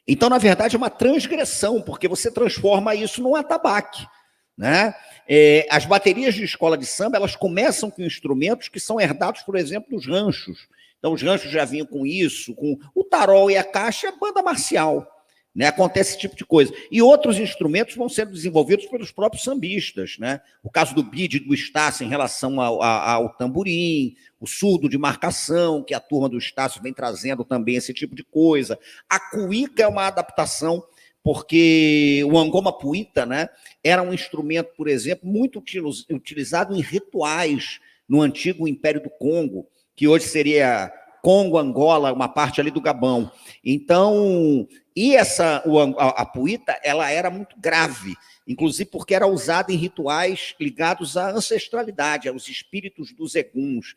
Então, na verdade, é uma transgressão, porque você transforma isso num atabaque, né? As baterias de escola de samba, elas começam com instrumentos que são herdados, por exemplo, dos ranchos. Então, os ranchos já vinham com isso, com o tarol e a caixa, é banda marcial. Né, acontece esse tipo de coisa. E outros instrumentos vão sendo desenvolvidos pelos próprios sambistas. Né? O caso do bide do Estácio em relação ao tamborim, o surdo de marcação, que a turma do Estácio vem trazendo também esse tipo de coisa. A cuíca é uma adaptação, porque o Angoma Puíta, né, era um instrumento, por exemplo, muito utilizado em rituais no antigo Império do Congo, que hoje seria Congo, Angola, uma parte ali do Gabão. Então... E a puíta, ela era muito grave, inclusive porque era usada em rituais ligados à ancestralidade, aos espíritos dos eguns.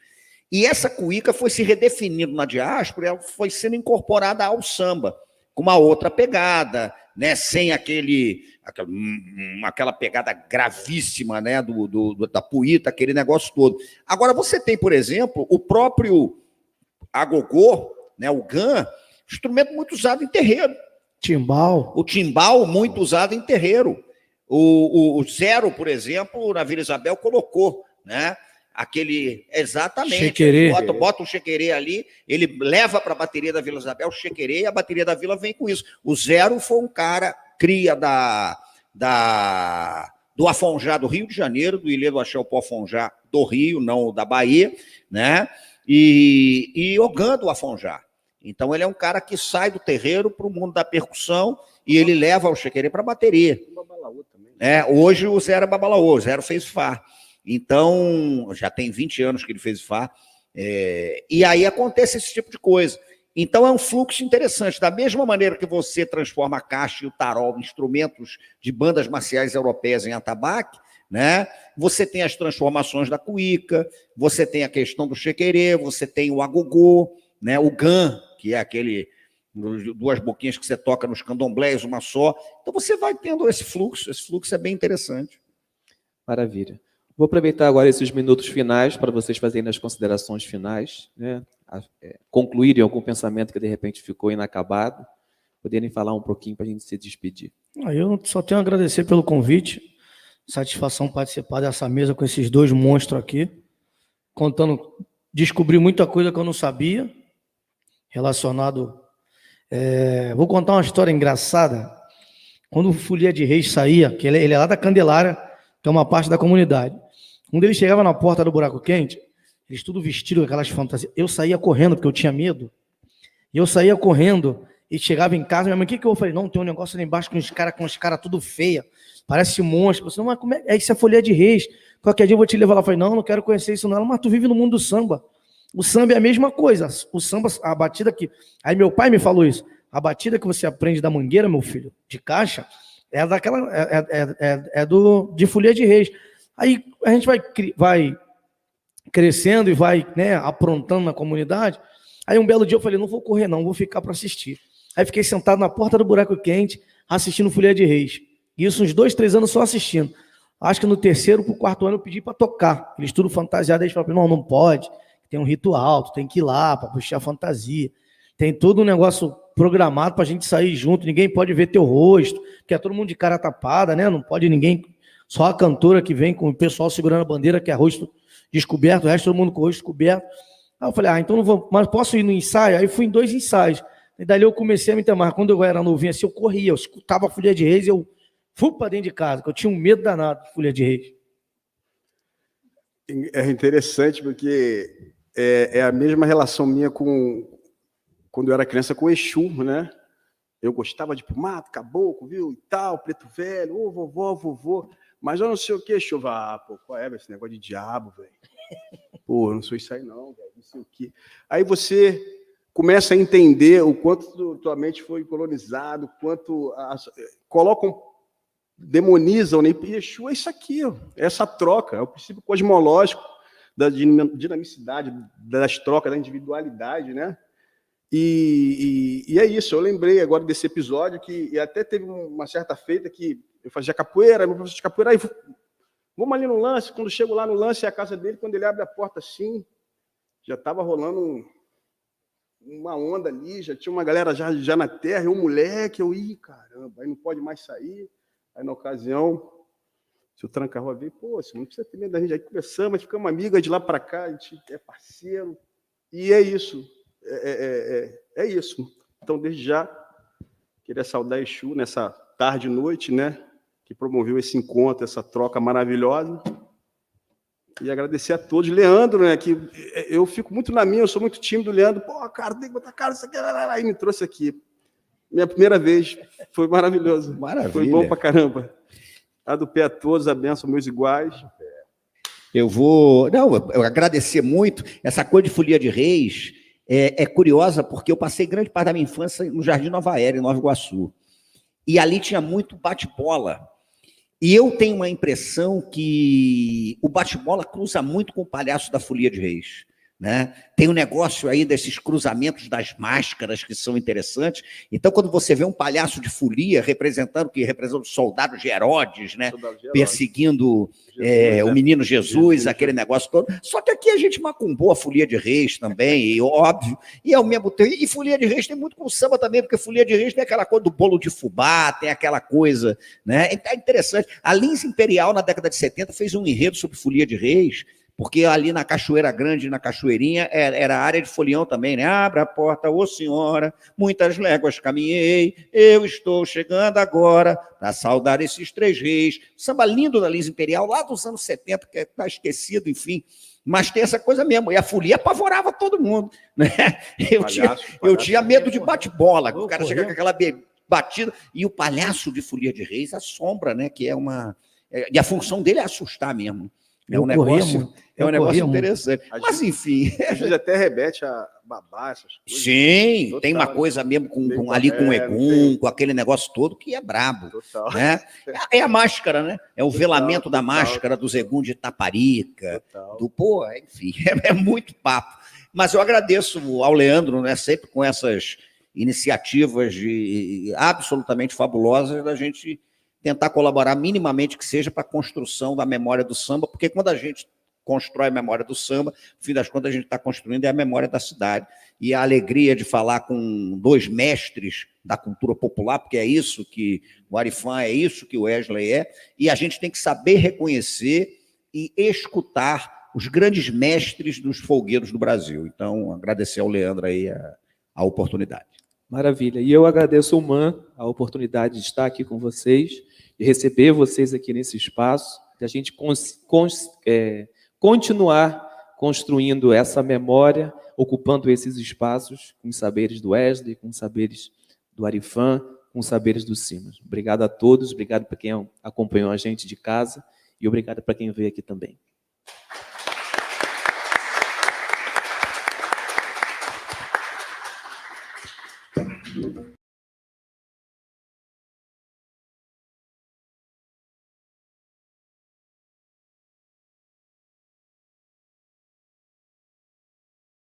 E essa cuíca foi se redefinindo na diáspora, ela foi sendo incorporada ao samba, com uma outra pegada, né, sem aquela pegada gravíssima, né, da puíta, aquele negócio todo. Agora, você tem, por exemplo, o próprio agogô, né, o gan, instrumento muito usado em terreiro. Timbal. O timbal, muito usado em terreiro. O Zero, por exemplo, na Vila Isabel, colocou, né? Aquele, exatamente. Chequerê. Bota um chequerê ali, ele leva para a bateria da Vila Isabel o chequerê e a bateria da Vila vem com isso. O Zero foi um cara, cria do Afonjá do Rio de Janeiro, do Ilê do Axelpó Afonjá do Rio, não da Bahia, né? E Ogã do Afonjá. Então, ele é um cara que sai do terreiro para o mundo da percussão e ele leva o chequerê para a bateria. Hoje o Zero é babalaô, o Zero fez Fá. Então, já tem 20 anos que ele fez Fá. E aí acontece esse tipo de coisa. Então, é um fluxo interessante. Da mesma maneira que você transforma a caixa e o tarol em instrumentos de bandas marciais europeias em atabaque, né? Você tem as transformações da cuíca, você tem a questão do chequerê, você tem o agogô, né? O gan, que é aquele, duas boquinhas que você toca nos candomblés, uma só. Então, você vai tendo esse fluxo é bem interessante. Maravilha. Vou aproveitar agora esses minutos finais para vocês fazerem as considerações finais, né? Concluírem algum pensamento que, de repente, ficou inacabado, poderem falar um pouquinho para a gente se despedir. Eu só tenho a agradecer pelo convite, satisfação participar dessa mesa com esses dois monstros aqui, descobri muita coisa que eu não sabia, relacionado... vou contar uma história engraçada. Quando o Folia de Reis saía, que ele é lá da Candelária, que é uma parte da comunidade. Quando ele chegava na porta do Buraco Quente, eles tudo vestidos com aquelas fantasias. Eu saía correndo, porque eu tinha medo. E eu saía correndo e chegava em casa, minha mãe, o que eu falei? Não, tem um negócio ali embaixo com os caras tudo feia, parece monstro. Eu falei, não, mas como é isso? É Folia de Reis. Qualquer dia eu vou te levar lá. Eu falei, não quero conhecer isso não. Mas tu vive no mundo do samba. O samba é a mesma coisa. O samba, a batida que... Aí meu pai me falou isso. A batida que você aprende da mangueira, meu filho, de caixa, é daquela, de Folia de Reis. Aí a gente vai crescendo e vai, né, aprontando na comunidade. Aí um belo dia eu falei, não vou correr não, vou ficar para assistir. Aí fiquei sentado na porta do Buraco Quente, assistindo Folia de Reis. Isso uns 2, 3 anos só assistindo. Acho que no 3º para o 4º ano eu pedi para tocar. Eles tudo fantasiado, eles falaram, não pode, tem um ritual, tu tem que ir lá para puxar a fantasia. Tem todo um negócio programado para a gente sair junto, ninguém pode ver teu rosto, porque é todo mundo de cara tapada, né? Não pode ninguém, só a cantora que vem com o pessoal segurando a bandeira, que é rosto descoberto, o resto todo mundo com o rosto descoberto. Aí eu falei, então não vou, mas posso ir no ensaio? Aí fui em 2 ensaios. E dali eu comecei a me temar. Quando eu era novinho assim, eu corria, eu escutava a Folia de Reis e eu fui para dentro de casa, que eu tinha um medo danado de Folia de Reis. É interessante porque é a mesma relação minha com quando eu era criança com o Exu, né? Eu gostava de ir pro mato, caboclo, viu, e tal, preto velho, ô vovô, mas eu não sei o que, Exu. Qual é esse negócio de diabo, velho? Pô, eu não sou isso aí não, velho, não sei o que. Aí você começa a entender o quanto tua mente foi colonizado, quanto demonizam, né? E Exu é isso aqui, ó, essa troca, é o princípio cosmológico da dinamicidade, das trocas, da individualidade, né? E é isso, eu lembrei agora desse episódio e até teve uma certa feita que eu fazia capoeira, meu professor de capoeira, aí vamos ali no lance, quando chego lá no lance, é a casa dele, quando ele abre a porta assim, já estava rolando uma onda ali, já tinha uma galera já na terra, e um moleque, caramba, aí não pode mais sair. Aí na ocasião, se o tranca-rua veio, você não precisa ter medo da gente, aí conversamos, ficamos amigas de lá para cá, a gente é parceiro, e é isso. É isso. Então, desde já, queria saudar Exu nessa tarde e noite, né, que promoveu esse encontro, essa troca maravilhosa. E agradecer a todos. Leandro, né, que eu fico muito na minha, eu sou muito tímido, Leandro, cara, tem que botar cara, isso aqui, aí me trouxe aqui. Minha primeira vez, foi maravilhoso. Maravilha. Foi bom pra caramba. A do pé a todos, a benção, meus iguais. Eu agradecer muito. Essa coisa de Folia de Reis é curiosa, porque eu passei grande parte da minha infância no Jardim Nova Era, em Nova Iguaçu. E ali tinha muito bate-bola. E eu tenho uma impressão que o bate-bola cruza muito com o palhaço da Folia de Reis. Né? Tem um negócio aí desses cruzamentos das máscaras que são interessantes. Então, quando você vê um palhaço de folia representando os soldados de Herodes, né? Perseguindo o menino Jesus, aquele negócio todo. Só que aqui a gente macumbou a Folia de Reis também, e óbvio. E ao mesmo tempo, e Folia de Reis tem muito com samba também, porque Folia de Reis tem aquela coisa do bolo de fubá, tem aquela coisa, né? É interessante. A Lins Imperial, na década de 70, fez um enredo sobre Folia de Reis, porque ali na Cachoeira Grande, na Cachoeirinha, era área de folião também, né? Abra a porta, ô senhora, muitas léguas caminhei, eu estou chegando agora para saudar esses 3 reis. Samba lindo da Lins Imperial, lá dos anos 70, que está esquecido, enfim. Mas tem essa coisa mesmo, e a folia apavorava todo mundo, né? Eu tinha medo de bate-bola, o cara chega com aquela batida, e o palhaço de Folia de Reis assombra, né? Que é uma... E a função dele é assustar mesmo. É um negócio interessante. Mas, enfim. Às vezes até remete a babá, essas coisas. Sim, total, tem uma coisa mesmo ali com o Egum, com aquele negócio todo que é brabo. Total. Né? É a máscara, né? É o velamento da máscara do Egum de Taparica. Enfim, é muito papo. Mas eu agradeço ao Leandro, né, sempre com essas iniciativas absolutamente fabulosas da gente tentar colaborar minimamente que seja para a construção da memória do samba, porque quando a gente constrói a memória do samba, no fim das contas a gente está construindo a memória da cidade. E a alegria de falar com 2 mestres da cultura popular, porque é isso que o Arifan é, isso que o Wesley é, e a gente tem que saber reconhecer e escutar os grandes mestres dos folguedos do Brasil. Então, agradecer ao Leandro aí a oportunidade. Maravilha. E eu agradeço ao MAN a oportunidade de estar aqui com vocês, de receber vocês aqui nesse espaço, de a gente continuar construindo essa memória, ocupando esses espaços com os saberes do Wesley, com os saberes do Arifan, com os saberes do Simas. Obrigado a todos, obrigado para quem acompanhou a gente de casa e obrigado para quem veio aqui também.